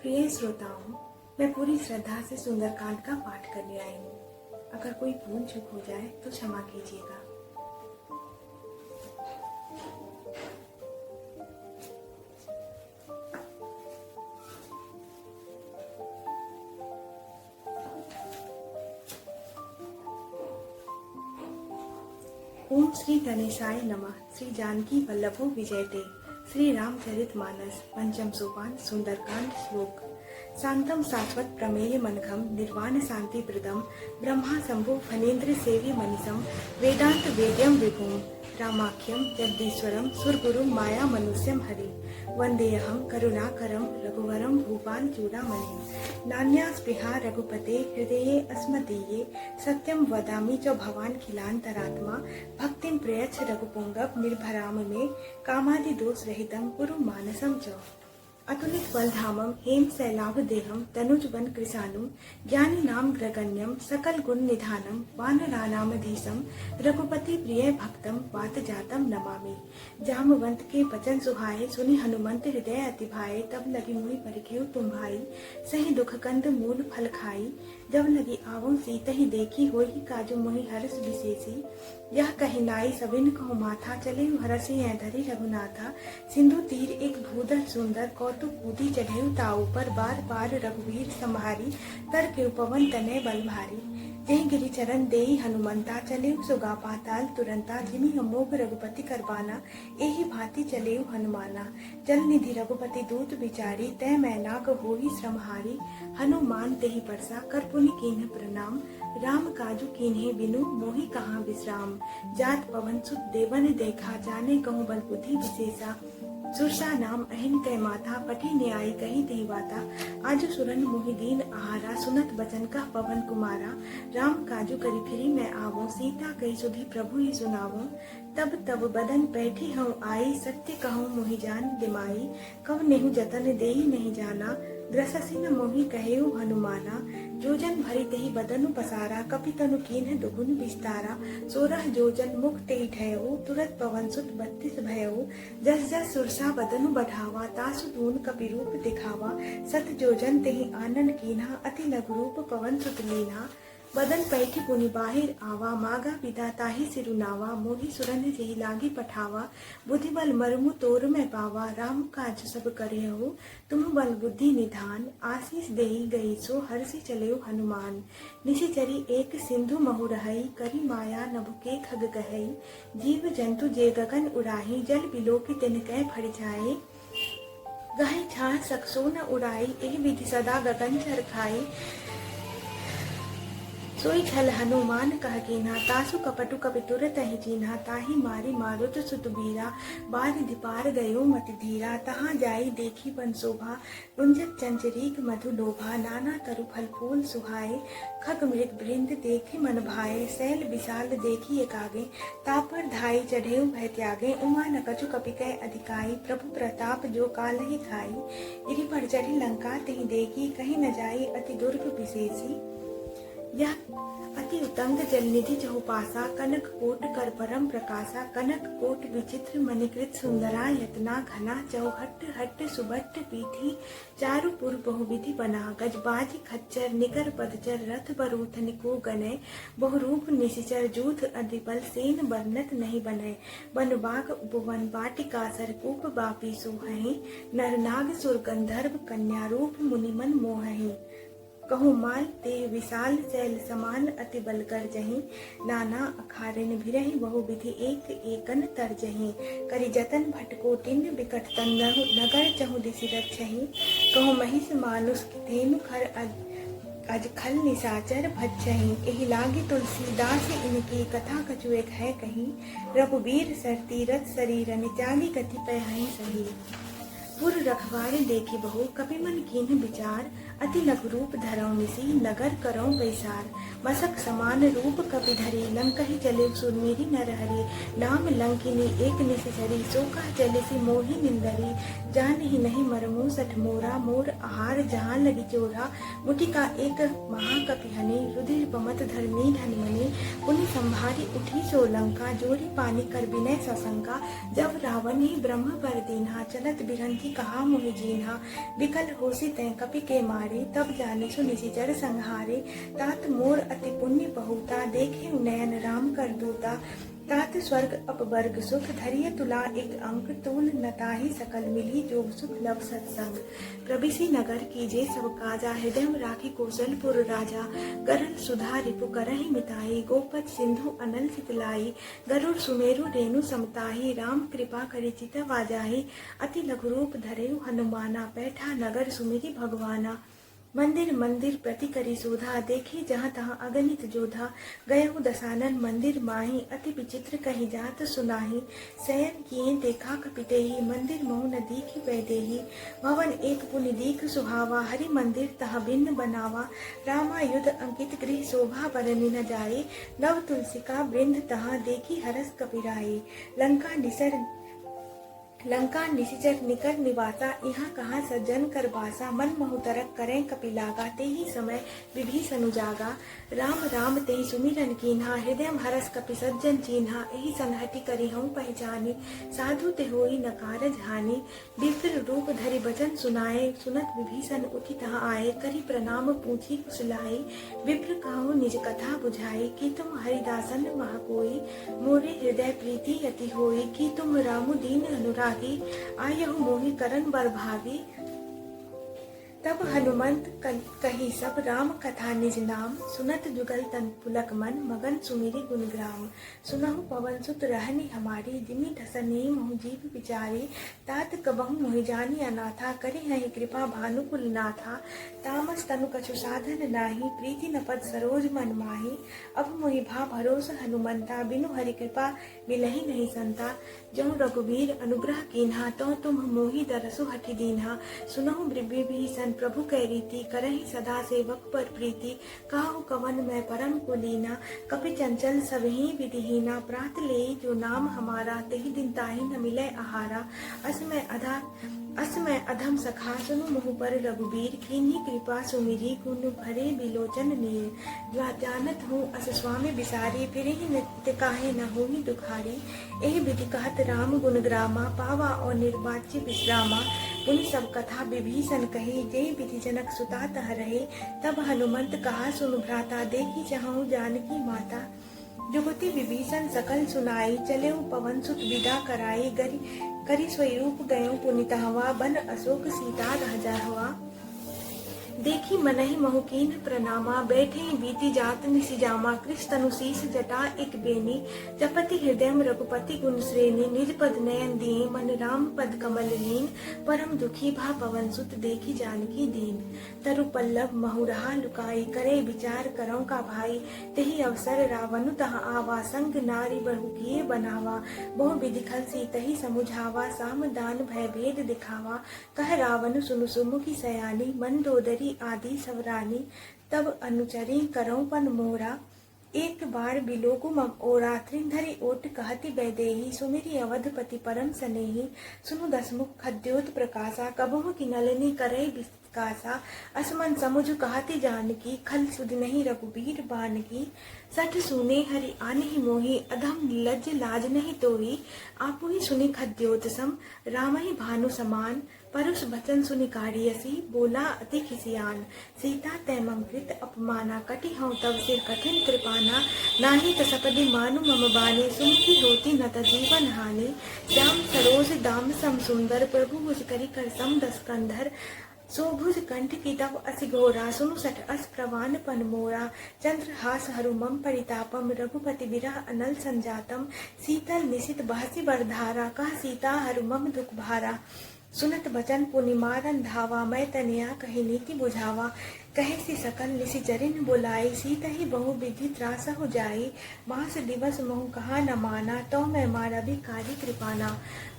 प्रिय श्रोताओं, मैं पूरी श्रद्धा से सुंदरकांड का पाठ करने आई हूँ। अगर कोई भूल चूक हो जाए तो क्षमा कीजिएगा। ओम श्री गणेशाय नमः। श्री जानकी वल्लभो विजयते। श्री रामचरितमानस पंचम सोपान सुंदरकांड श्लोक। शांतम शाश्वत प्रमेय मनघम निर्वाण शांति प्रदम ब्रह्मा शंभु फनेन्द्र सेव्य मनीषम वेदांत वेद्यम विभुम रामाख्यम जगदीश्वरम सुरगुरुम माया मनुष्यम हरि वंदेहम करुणाकरम रघुवरम भूपाल चूड़ामणिं नान्या स्पृहा रघुपते हृदये अस्मदीये सत्यम वदामि च भवान खिलांतरात्मा भक्तिं प्रयच्छ रघुपुंगव निर्भराम मे कामादि दोष रहितं कुरु मानसं च। अतुलित बलधामम हेम शैलाभ देहम तनुजवन कृशानुम ज्ञानी नाम ग्रगण्यम सकल गुण निधानम वानरानामधीशम रघुपति प्रिय भक्तम वात जातम नमामि। जामवंत के वचन सुहाए सुनि हनुमंत हृदय अति भाए तब लगी मुहि परिखेउ तुम भाई सही दुख कंद मूल फल खाई जब लगी आवो सीत ही देखी होई काजू मोहि हर्ष विशेषी यह कही नाई सबिन कहो माथा चले हरसी धरी रघुनाथा सिंधु तीर एक भूदर सुंदर कौतुक कूदी चढ़ेउ ताऊ पर बार बार रघुवीर संहारी कर के पवन तनय बल भारी जय गिरि चरण देहि हनुमंता चलेउ सुगा पाताल तुरंता जिमि अमोघ रघुपति करबाना एहि भांति चलेउ हनुमाना जल निधि रघुपति दूत बिचारी तय मैनाक होहि श्रमहारी हनुमान तेहि परसा कर पुनि कीन्ह प्रणाम राम काजू कीन्हे बिनु मोहि कहाँ विश्राम जात पवन सुत देवन देखा जाने कहूँ बल बुद्धि विशेषा सुरसा नाम अहिन कै माथा पठी न्याय कही तेहि बाता आज सुरन मोहि दीन आहारा सुनत बचन का पवन कुमारा राम काजू करी फिरी मैं आवो सीता कही सुधी प्रभु ही सुनावो तब तब बदन बैठी हूँ आई सत्य कहूँ मोहि जान दिमाई कब नेहु जतन देही नहीं जाना ग्रससी न मोहि कहेउ हनुमाना जोजन भरी तेहि बदनु पसारा कपि तनु कीन्ह दुगुन विस्तारा 16 जोजन मुख तेहि ठहउ तुरत पवन सुत 32 भयउ जस जस सुरसा बदनु बढ़ावा तासु दून कपि रूप दिखावा सत जोजन तेहि आनन कीन्हा अति लघु रूप पवन सुत लीन्हा बदन पैठी पुनि बाहिर आवा मागा पिता ताहि सिरुनावा मोहि सुरन जेहि लागी पठावा बुद्धि बल मरमु तोर में पावा राम काज सब करे हो तुम बल बुद्धि निधान आशीष देहि गई सो हर्षि चलेउ हनुमान निशिचरी एक सिंधु महु रहई करी माया नभुके खग कहई जीव जंतु जे गगन उड़ाही जल बिलो की तिनकै फड़ जाए गहे छाह सकसो न उड़ाई एहि विधि सदा गगन चर खाई सोई छल हनुमान कह कीन्हा तासु कपटु कपि तुरत ही चीन्हा ताहि मारी मारुत सुत बीरा बार दिपार गयो मति धीरा तहाँ जाई देखी बन शोभा गुंजत चंचरीक मधु लोभा नाना तरु फल फूल सुहाए खग मृग वृंद देखी मन भाए शैल विशाल देखी एकागे तापर धाई चढ़ेउ भय त्यागे उमा न कछु कपि कै अधिकाई प्रभु प्रताप जो काल ही खाई गिरि पर चढ़ी लंका तेहि देखी कहीं न जाई अति दुर्ग विशेषी यह अति उतंग जलनिधि चहुपासा कनक कोट कर परम प्रकाशा कनक कोट विचित्र मणिकृत सुंदरा यतना घना चौहट हट सुबट पीठी चारु पुर बहुविधि बना गजबाज खच्चर निकर पदचर रथ बरूथ निको गने बहुरूप निशिचर जूथ अधिबल सेन बरनत नहीं बने बनबाग उपवन वाटिका सरकूप बापी सोहहि नरनाग सुर गंधर्व कन्या रूप मुनिमन मोहहि कहूँ माल ते विशाल शैल समान अति बल कर जही नाना अखारिन भिरहि बहु विधि एक एकन तर जही करि जतन भटको टिन्न बिकट तंदहु नगर चहु दिशि रक्षहि कहूँ महिष मानुष धेनु खर अज खल निशाचर भज्जहि एहि लागी तुलसीदास इनकी कथा कछु एक है कहीं रघुबीर सर तीरथ शरीरन त्यागी कति पय सही पुर रखवारे देखी बहु कपि मन कीन्ह विचार अति लघु रूप धरौ निसी नगर करौ बैसार। मसक समान रूप कपि धरी लंकहि चले सुरमेरी नरहरि। नाम लंकिनी एक निशिचरी सो कह चलिसि मोहि निंदरी। जानहि नहीं मरमु सठ मोरा मोर आहार जहाँ लगी चोरा। मुटिका एक महाकपि हनि रुधिर पमत धरनी धनमनि। पुनि संभारी उठी सो लंका जोरी पानी कर विनय सशंका। जब रावण ही ब्रह्म बर दीन्हा चलत बिरंती कहा मोहि जीन्हा। विकल होसी तै कपि के मारे तब जानिसु निशिचर संहारे। तात मोर अति पुण्य बहुता देखे नयन राम कर दूता। तात स्वर्ग अपवर्ग सुख धरिय तुला एक अंक। तूल नताहि सकल मिली जोग सुख लव सत्संग। प्रबिसी नगर कीजे सब काजा हृदय राखी कौशलपुर राजा। गरल सुधा रिपु करहि मिताई गोपत सिंधु अनल चितलाई। गरुड़ सुमेरु रेणु समताही राम कृपा करि चित वाजाही। अति लघु रूप धरेउ हनुमाना बैठा नगर सुमिरि भगवाना। मंदिर मंदिर प्रति करी शोधा देखे जहाँ तहाँ अगणित जोधा। गयहु दसानन मंदिर माही अति विचित्र कही जात सुनाही। शयन किए देखा कपितेहि मंदिर मोह न दीख वैदेही। भवन एक पुनि दीख सुहावा हरि मंदिर तह भिन्न बनावा। रामा युद्ध अंकित गृह शोभा बरनि न जाए। नव तुलसिका वृंद तहाँ देखी हरस कपिराई। लंका निशिचर निकर निवासा यहाँ कहाँ सज्जन कर बासा। मन बहुतरक करें कपिलागा ते ही समय विभीषण जागा। राम राम ते ही सुमिरन कीन्हा हृदय हरस कपि सज्जन चीन्हा। एहि संहति करी हूँ पहचानी साधु ते होई न कारज हानि। विप्र रूप धरि वचन सुनाए सुनत विभीषण उठि तहाँ आए। करी प्रणाम पूछी कुशलाई विप्र कहूँ निज कथा बुझाई। कि तुम हरिदासन महा कोई मोरे हृदय प्रीति यति होई। कि तुम रामु दीन अनुराग आयहु मोहि करन बर भागी। तब हनुमंत कही सब राम कथा निज नाम। सुनत जुगल तन पुलक मन मगन सुमिरि गुणग्राम। सुनहु पवन सुत रहनी हमारी जिमि धसनी मोह जीव विचारी। तात कबहु मोहि जानी अनाथा करे हहि कृपा भानुकुल नाथा। तामस तनु कछु साधन नाही प्रीति न पद सरोज मन माही। अब मोहि भा भरोस हनुमंता बिनु हरि कृपा मिलहि नहीं संता। जो रघुवीर अनुग्रह कीन्हा तो तुम मोहि दरसु हठि दीन्हा। सुनहु विभीषण प्रभु कै रीति करहि सदा सेवक पर प्रीति। कहु कवन मैं परम कुलीना कपि चंचल सबहि विधिहीना। प्रात ले जो नाम हमारा तेहि दिन ताहि न मिलै आहारा। अस मैं अधम सखा सुनु मुँह पर रघुबीर। कीन्ही कृपा सुमिरी गुण भरे बिलोचन नीर। जानत हूँ अस स्वामी बिसारी फिरहि नित्य काहे न होहि दुखारी। एहि विधि कहत राम गुण ग्रामा पावा और निर्वाच्य विश्रामा। पुनि सब कथा विभीषण कही जय विधि जनक सुता तह रहे। तब हनुमंत कहा सुनु भ्राता देखी चाहूँ जानकी माता। जुगति विभीषण सकल सुनाई चले पवन सुत विदा कराई। करि स्वरूप गयो पुनितहवा बन अशोक सीता रहजहवा। देखी मनहि मोहकीन प्रणामा बैठे बीती जात निशिजामा। कृष तनु शीस जटा एक बेनी जपति हृदय रघुपति गुण श्रेणी। निज पद नयन दिए मन राम पद कमल लीन। परम दुखी भा पवन सुत देखी जानकी दीन। तरु पल्लव महुरहा लुकाई करे विचार करौ का भाई। तेहि अवसर रावण तहाँ आवा संग नारी बहु किए बनावा। बहु विधि खल सीतहि समुझावा साम दान भय भेद दिखावा। कह रावण सुनु सुमुखी सयानी मंदोदरी आदि सवरानी। तब अनुचरी करौ पन मोरा एक बार बिलोकु मम ओरा। त्रिंधरि ओट कहति वैदेही सुमिरि अवधपति परम सनेही। सुनु दसमुख खद्योत प्रकाशा कबहु की नलिनी करे विकासा। असमन समुझ कहति जानकी खल सुध नहीं रघुबीर बानकी। सठ सुने हरि आनहि मोहि अधम लज्ज लाज नहीं तोहि। आपु ही सुनि खद्योत सम राम ही भानु समान। परुष वचन सुनि काढ़ियसी बोला अति खिसियान। सीता तै मम कृत अपमाना कटि हूँ तब सिर कठिन कृपाना। नाही तसपदि मानु मम बानी सुमुखी होती न त जीवन हानि। श्याम सरोज दाम सम सुंदर प्रभु मुझ करि कर सम दस कंधर। सोभुज कंठ की तब असि घोरा सुनु सठ अस प्रवान पन मोरा। चंद्रहास हरु मम परितापम रघुपति विरह अनल संजातम। शीतल निशित बहसी बरधारा कह सीता हरु मम दुख भारा। सुनत बचन पुनि मारन धावा मैं तनिया कही नीति बुझावा। कहे सी सकल निशिचरिन बुलाई सीतहि बहु विधि त्रास हो जाई। मास दिवस मोह कहा न माना तो मैं मारा भी कारी कृपाना।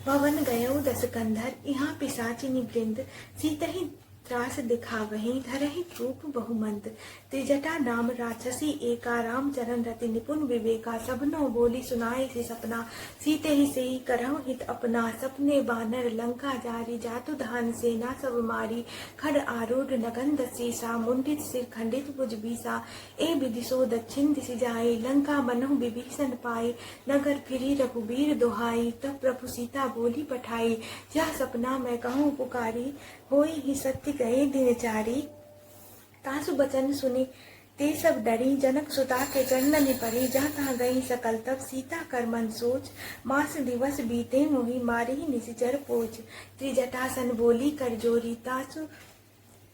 भवन गयो दस कंधर यहाँ पिशाचिनी वृंद सीतहि त्रास दिखावहीं धरहि रूप बहुमंत। त्रिजटा नाम राक्षसी एका राम चरण रति निपुण विवेका। सबनो बोली सुनाए से सपना सीते ही से ही करहु हित अपना। सपने बानर लंका जारी जातु धान सेना सब मारी। खड आरूढ़ नगन शीसा मुंडित सिर खंडित भुज बीसा। ए विदिशो दक्षिण दिशि जाई लंका मनहु विभीषण पाई। नगर फिरी रघुबीर दोहाई तब प्रभु सीता बोली पठाई। यह सपना मैं कहूँ पुकारी होई ही सत्य गए दिन चारी। तासु बचन सुनी ते सब डरी जनक सुता के चरणन परी। जहाँ तहाँ गई सकल तब सीता कर मन सोच। मास दिवस बीते मोहि मारी निशिचर पोच। त्रिजटासन बोली कर जोरी तासु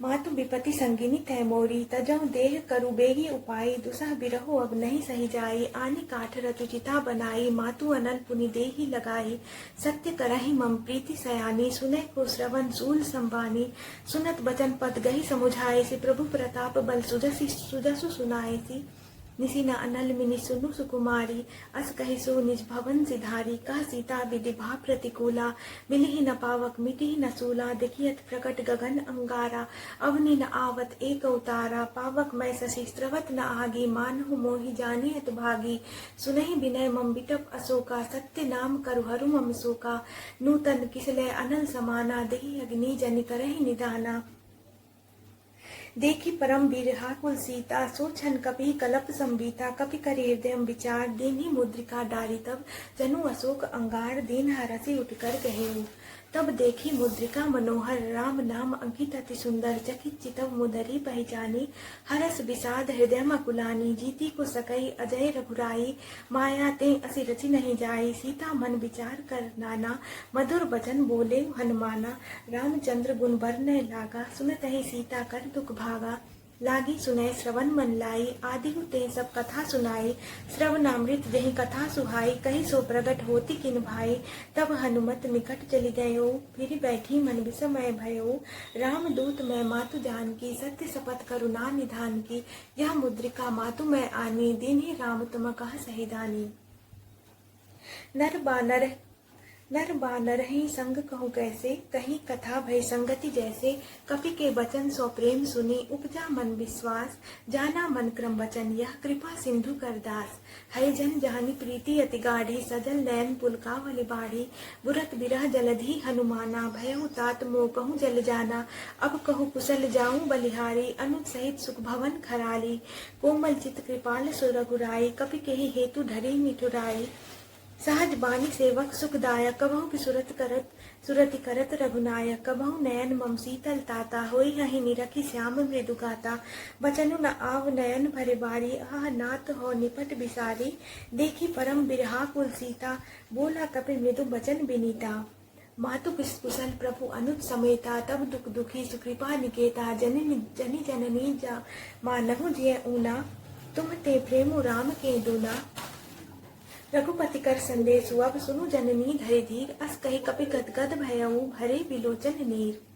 मातु विपति संगिनी तय मोरी। तजहु देह करु बेगी उपाय दुसह बिरहो अब नहीं सही जाई। आनी काठ रतु चिता बनाई मातु अनल पुनि देही लगाई। सत्य करहि मम प्रीति सयानी सुनय को श्रवण सूल संबानी। सुनत बचन पद गही समुझाए से प्रभु प्रताप बल सुजसु सुनाए सी। निसी न अनल मिनि सुनु सुकुमारी अस कहि सो निज भवन सिधारी। कह सीता विधि भा प्रतिकूला मिलहि न पावक मिटहि न सूला। देखियत प्रकट गगन अंगारा अवनि न आवत एक उतारा। पावक मैं शशि स्रवत न आगी मानहु मोहि जानियत भागी। सुनहि विनय मम बिटप अशोका सत्य नाम करु हरु मम शोका। नूतन किसलय अनल समाना देहि अग्नि जनि करहि निदाना। देखी परम बीरहा कुल सीता सोचन कपि कलप संबीता। कपि करे हृदय विचार दीन्ही मुद्रिका डारी। तब जनु अशोक अंगार दीन हरसी उठकर कहेऊ। तब देखी मुद्रिका मनोहर राम नाम अंकित अति सुंदर। चकित चितव मुदरी पहचानी हरस विषाद हृदय मकुलानी। जीती को सकई अजय रघुराई माया ते असि रचि नहीं जाई। सीता मन विचार कर नाना मधुर बचन बोले हनुमाना। रामचंद्र गुण बरनय लागा सुनत ही सीता कर दुख भागा। लागी सुनय श्रवण मन लाई आदि ते सब कथा सुनाई। श्रवणामृत जहि कथा सुहाई कही सो प्रगट होती किन भाई। तब हनुमत निकट चली गयो फिर बैठी मन विस्मय भयो। राम दूत मैं मातु जान की सत्य शपथ करुणा निधान की। यह मुद्रिका मातु मैं आनी दीन्ही राम तुम कह सहिदानी। नर बानर ही संग कहूँ कैसे कहीं कथा भय संगति जैसे। कपि के बचन सो प्रेम सुनी उपजा मन विश्वास। जाना मन क्रम वचन यह कृपा सिंधु कर दास। है जन जानी प्रीति अति गाढ़ी सजल नयन पुलकावली बाढ़ी। बुरत बिरह जलधि हनुमाना भयहु तात मोह कहूँ जल जाना। अब कहूँ कुशल जाऊँ बलिहारी अनुज सहित सुख भवन खराली। कोमल चित कृपाल सुरगुराई कपि केहि हेतु धरी मिठुराई। सहज बानी सेवक सुखदायक कबहु भी सुरति करत रघुनायक। कबहु नयन मम शीतल ताता होई हहि निरखी श्याम मृदु गाता। बचनु न आव नयन भरे बारी आह नाथ हो निपट बिसारी। देखी परम बिरहा कुल सीता बोला कपि मृदु बचन बिनीता। मातु कुशल प्रभु अनुज समेता तब दुख दुखी सुकृपा निकेता। जनी जननी जा मानहु जिय ऊना तुम ते प्रेम राम के दूना। रघुपति कर संदेशु अब सुनु जननी धरे धीर। अस कहे कपि गदगद भयउ भरे विलोचन नीर।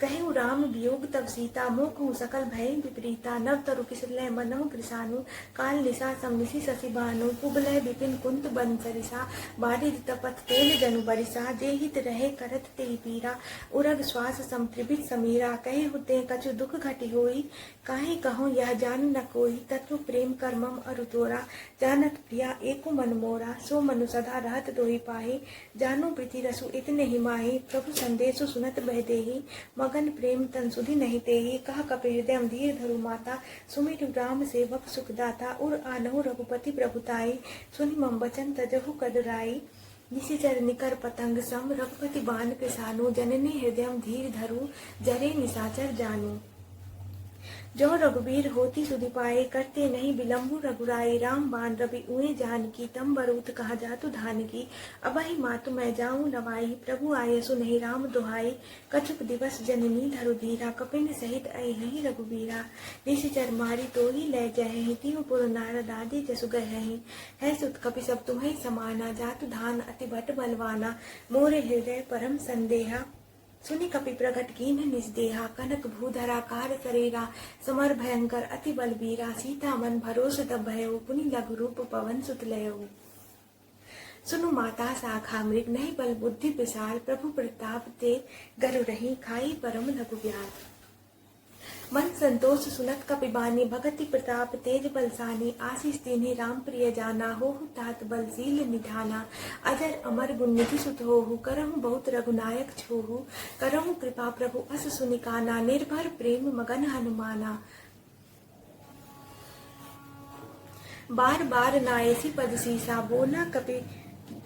कहु राम वियोग तब सीता मोह कहूँ सकल भय विपरीता। नव तरु किसलय मनहु कृसानु काल निशा समनिशि शशि भानु। कुबलय विपिन कुंत बन सरिसा बारिद तपत तेल जनु बरिसा। जेहित रहे करत तेहि पीरा उरग श्वास संत्रिभित समीरा। कहे हुते कछु दुख घटि होई काहे कहूँ यह जान न कोई। तत्व प्रेम कर मम अरु तोरा जानत प्रिया एको मन मोरा। सो मनु सदा रहत दोहि पाहि जानु प्रीति रसु इतने ही माहि। प्रभु संदेशु सुनत बह देहि मगन प्रेम तन सुधि नहीं तेहि। कह कपि हृदय धीर धरु माता सुमिरु राम सेवक सुखदाता। उर आनहु रघुपति प्रभुताई सुनि मम वचन तजहु कदराई। निशिचर निकर पतंग सम रघुपति बाण कृसानु। जननी हृदय धीर धरु जरे निशाचर जानु। जो रघुबीर होती सुधि पाए करते नहीं विलम्बु रघुराई। राम बाण रवि उए जान की तम बरूत कहा जातु धान की। अबहि मातु मैं जाऊँ लवाई प्रभु आये सु नहीं राम दुहाई। कछुक दिवस जननी धरु धीरा कपिन सहित अहि रघुबीरा। निशिचर मारी तो ही ले जहि तिहु पुर नारद आदि जसु गहि। है सुत कपि सब तुम्हें समाना जातु धान अति भट बलवाना। मोरे हृदय परम संदेहा सुनि कपि प्रगट कीन्ह निज देहा। कनक भूधरा कार करेरा समर भयंकर अति बलबीरा। सीता मन भरोस तब भयो पुनि लघु रूप पवन सुत लयो। सुनु माता शाखा मृग नहीं बल बुद्धि विशाल, प्रभु प्रताप ते गरु रही खाई परम रघुव्याल। मन संतोष सुनत कपिबानी, भगति प्रताप तेज बलसानी, आशीष दीन्हि राम प्रिय जाना, होहु तात बलशील निधाना। अजर अमर गुण निधि सुत होहु, करहु बहुत रघुनायक छोहु, करहु कृपा प्रभु अस सुनिकाना, निर्भर प्रेम मगन हनुमाना। बार बार नायसी पद सीसा,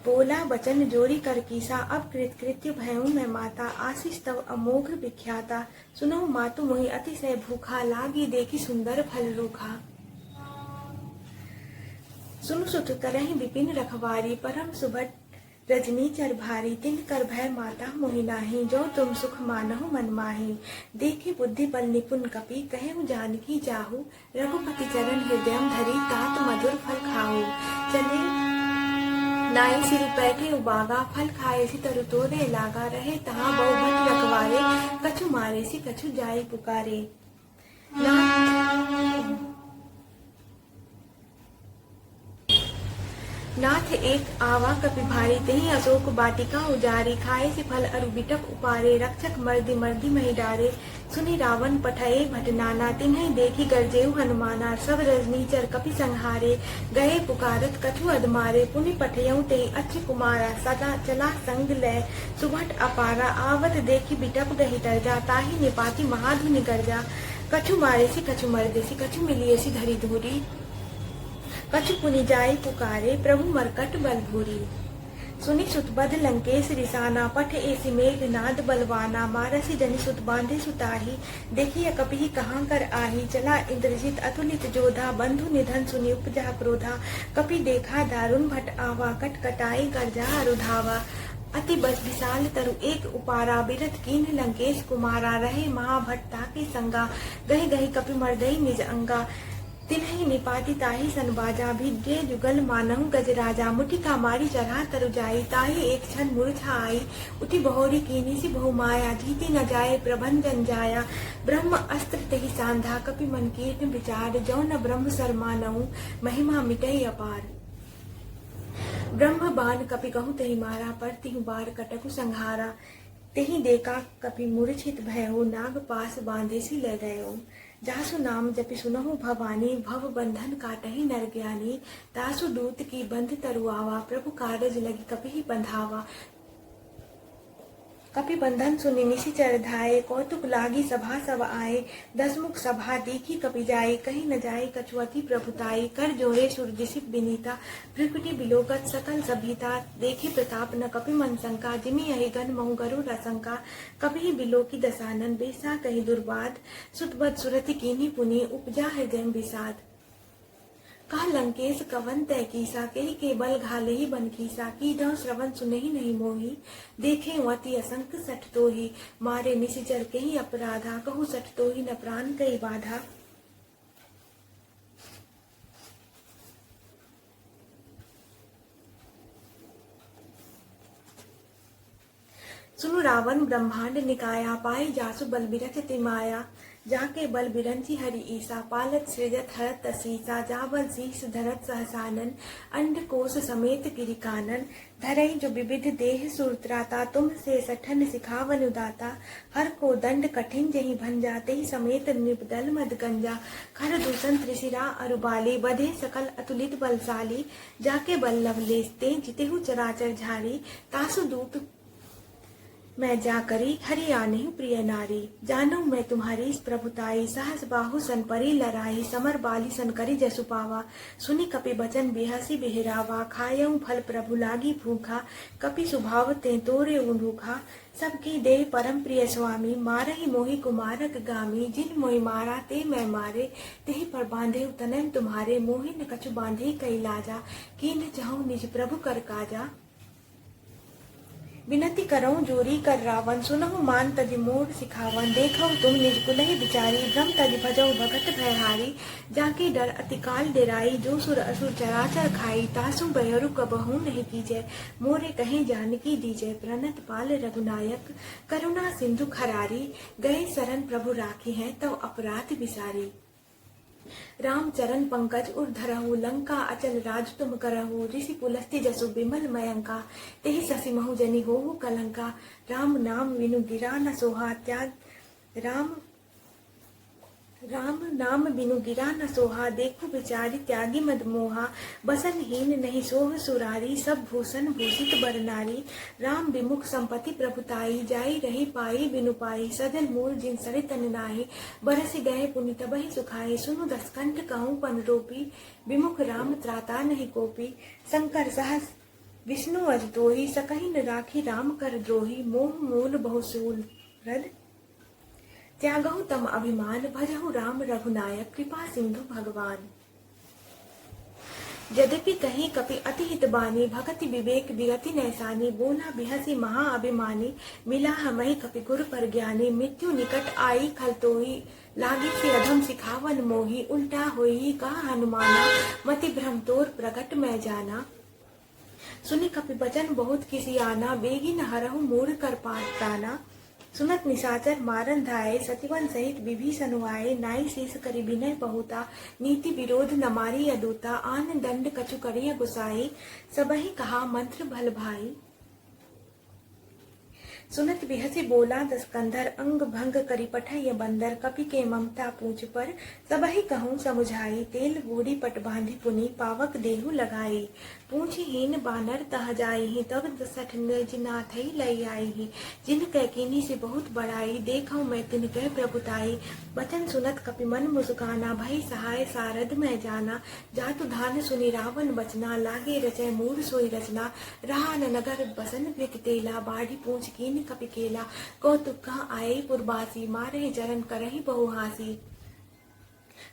बोला बचन जोरी कर कीसा, अब कृत्य भयऊ मैं माता, आशीष तव अमोघ विख्याता। सुनहु मातु मोहि अतिशय भूखा, लागी देखी सुंदर फल रूखा। सुनु सुत करहि विपिन रखवारी, परम सुभट रजनी चर भारी, तिन कर भय माता मोहि नाही, जो तुम सुख मानहु मन माही। देखी बुद्धि बल निपुण कपि, कहेहु जानकी चाहु, रघुपति चरण हृदय धरी, तात मधुर फल खाहु। चले नाई सिर बैठे उबागा, फल खाए सी तरु तोड़े लागा, रहे तहाँ बहु भट रखवारे, कछु मारे सी कछु जाई पुकारे। नाथ एक आवा कपि भारी, तही अशोक बाटिका उजारी, खाए से फल अरु बिटप उपारे, रक्षक मर्दि मर्दि मही डारे। सुनि रावण पठये भटनाना, तिन्हि देखी गरजेउ हनुमाना, सब रजनीचर कपि संहारे, गए पुकारत कछु अधमारे, पुनि पठयउ तेहि अच्छ कुमारा, सदा चला संग लय सुभट अपारा, आवत देखी बिटप गहि तरजा, ताहि निपाति महाधुनि गर्जा। कछु मारे सी कछु मर्दे सी, कछु मिलिए सी धरी धूरी, कछु पुनि जाई पुकारे, प्रभु मरकट बल भूरी। सुनि सुत बध लंकेश रिसाना, पठ ऐसी मेघ नाद बलवाना, मारसी जनि सुत बांधे सुताही, देखिए कपिहि कहाँ कर आही। चला इंद्रजित अतुलित जोधा, बंधु निधन सुनि उपजा क्रोधा, कपि देखा दारुण भट आवा, कट कटाई गर्जा अरुधावा। अति बस विशाल तरु एक उपारा, बिरथ कीन्ह लंकेश कुमारा, रहे महाभट्टा के संगा, गहि गहि कपि मर्दई निज अंगा। तिन्हि निपाति ताहि सन बाजा, भिड्ढे जुगल मानहु गजराजा, मुठिका मारी चढ़ा तरु जाई, ताहि एक क्षण मूर्छा आई। उठि बहोरी कीन्ही सी बहु माया, जीति न जाए प्रभंजन जाया। ब्रह्म अस्त्र तेहि सांधा, कपि मन कीर्ति विचार, जो न ब्रह्म सर मानहु, महिमा मिटई अपार। ब्रह्म बाण कपि कहूँ तेहि मारा, पर तिहु बार कटकु संहारा। तेहि देखा कपि मूर्छित भयउ, नाग पास बांधे सी ले गयो। जासु नाम जपि सुनहु भवानी, भव बंधन काटहि नर ज्ञानी। तासु दूत की बंध तरुआवा, प्रभु कारज लगी कपिहि बंधावा। कपि बंधन सुनि निशिचर धाये, कौतुक लागी सभा सब आए। दसमुख सभा देखी कपि जाए, कहीं न जाए कछुअति प्रभुताई। कर जोड़े सुर दिसिप विनीता, भृकुटि बिलोकत सकल सभीता। देखे प्रताप न कपि मन शंका, जिमि यही गन महु गरुड़ असंका। कपि बिलोकी दसानन, बेसा कही दुर्बाद। सुतबद सुरति कीन्ही पुनि, उपजा हृदय विषाद। कह लंकेश कवन तय कीसा, केहि के बल घालेहि बन खीसा। कीधौ श्रवण सुनहि नहीं मोहि, देखे अति असंक सठ तोहि। मारे निशिचर केहि अपराधा, कहु सठ तोहि न प्राण कई बाधा। सुनु रावण ब्रह्मांड निकाया, पाई जासु बल बिरचति माया। जाके बल बिरंची हरि ईसा, पालत सृजत हरत तसीसा। जा बल शीस धरत सहसानन, अंडकोश समेत गिरिकानन। धरई जो विविध देह सुरत्राता, तुम से सठन सिखावन उदाता। हर को दंड कठिन जहि भंजा, तेहि समेत निबदल मद गंजा। खर दूषण त्रिशिरा अरुबाली, बधे सकल अतुलित बलशाली। जाके बल लवलेस ते, जितेहु चराचर झारी। तासु दूत मैं जाकरी, हरि आनेहु प्रिय नारी। जानू मैं तुम्हारी प्रभुताई, सहस बाहु सन परी लराई। समर बाली सन करी जसु पावा, सुनि कपि बचन बिहसी बिहरावा। खायऊ फल प्रभु लागी भूखा, कपि सुभाव ते तोरे उरूखा। सबकी देह परम प्रिय स्वामी, मारहि मोहि कुमारक गामी। जिन मोहि मारा ते मैं मारे, तेहि पर बांधे तनय तुम्हारे। मोहि न कछु बांधे कई लाजा, कीन्ह चाहूं निज प्रभु कर काजा। विनती करऊं जोरी कर रावण, सुनहु मान तजि मोर सिखावन। देखौ तुम निज कुलहि बिचारी, भ्रम तजि भजौ भगत भयहारी। जाके डर अति काल डेराई, जो सुर असुर चराचर खाई। तासु बयरु कबहु नहीं कीजय, मोरे कहीं जानकी दीजय। प्रणत पाल रघुनायक, करुणा सिंधु खरारी। गए शरण प्रभु राखी हैं, तव अपराध विसारी। राम चरण पंकज उर धरहु, लंका अचल राज तुम करहु। ऋषि पुलस्त्य जसु बिमल मयंका, तेहि ससि महु जनि होहु कलंका। राम नाम बिनु गिरा न सोहा, त्याग राम नाम बिनु गिरा न सोहा। देखो बिचारी त्यागी मद मोहा, बसन हीन नहीं सोह सुरारी। सब भूषण भूषित बर नारी, राम विमुख संपत्ति प्रभुताई। जाई रही पाई बिनु पाई, सजल मूल जिन सरित तन नाहि। बरस गए पुनि तबहि सुखाई, सुनु दसकंठ कहूँ पन रोपी। विमुख राम त्राता नहीं कोपी, शंकर सहस विष्णु अज तोहि। सकहि न राखी राम कर द्रोही, मोह मूल बहुसूल रद त्यागहु तम अभिमान। भजहु राम रघुनायक, कृपा सिंधु भगवान। यद्यपि कहीं कपि अति हित बानी, भगति विवेक विगति नैसानी। बोला बिहसी महा अभिमानी, मिला हमहि कपि गुर पर ज्ञानी। मृत्यु निकट आई खल तोहि, लागी से अधम सिखावन मोहि। उल्टा होई कहा हनुमाना, मति भ्रम तोर प्रगट मैं जाना। सुनि कपि बचन बहुत किसी आना, बेगी न हरहु मूढ़ कर पाताना। सुनत निशाचर मारन धाये, सतिवन सहित विभीषण आए। नाई शेष करि विनय बहुता, नीति विरोध न मारी अदूता। आन दंड कछु करिय गुसाई, सबहि कहा मंत्र भल भाई। सुनत बिहसी बोला दस कंधर, अंग भंग करी पठय बंदर। कपि के ममता पूछ पर, सबहि कहूँ समुझाई। तेल बूढ़ी पट बांधी पुनि, पावक देहु लगाई। पूछ हीन बानर तह जाई, तब 60 निज नाथई लई आई। जिन कै कीन्ही से बहुत बड़ाई, देखऊँ मैं तिन कै प्रभुताई। बचन सुनत कपि मन मुस्काना, भई सहाय सारद मैं जाना। जातु धान सुनि रावण बचना, लागे रचय मूढ़ सोई रचना। रहा न नगर बसन वृत तेला, बाढ़ी पूछ कीन कपि केला। कौतुक कहाँ आए पुरबासी, मारे चरण करहि बहुहासी।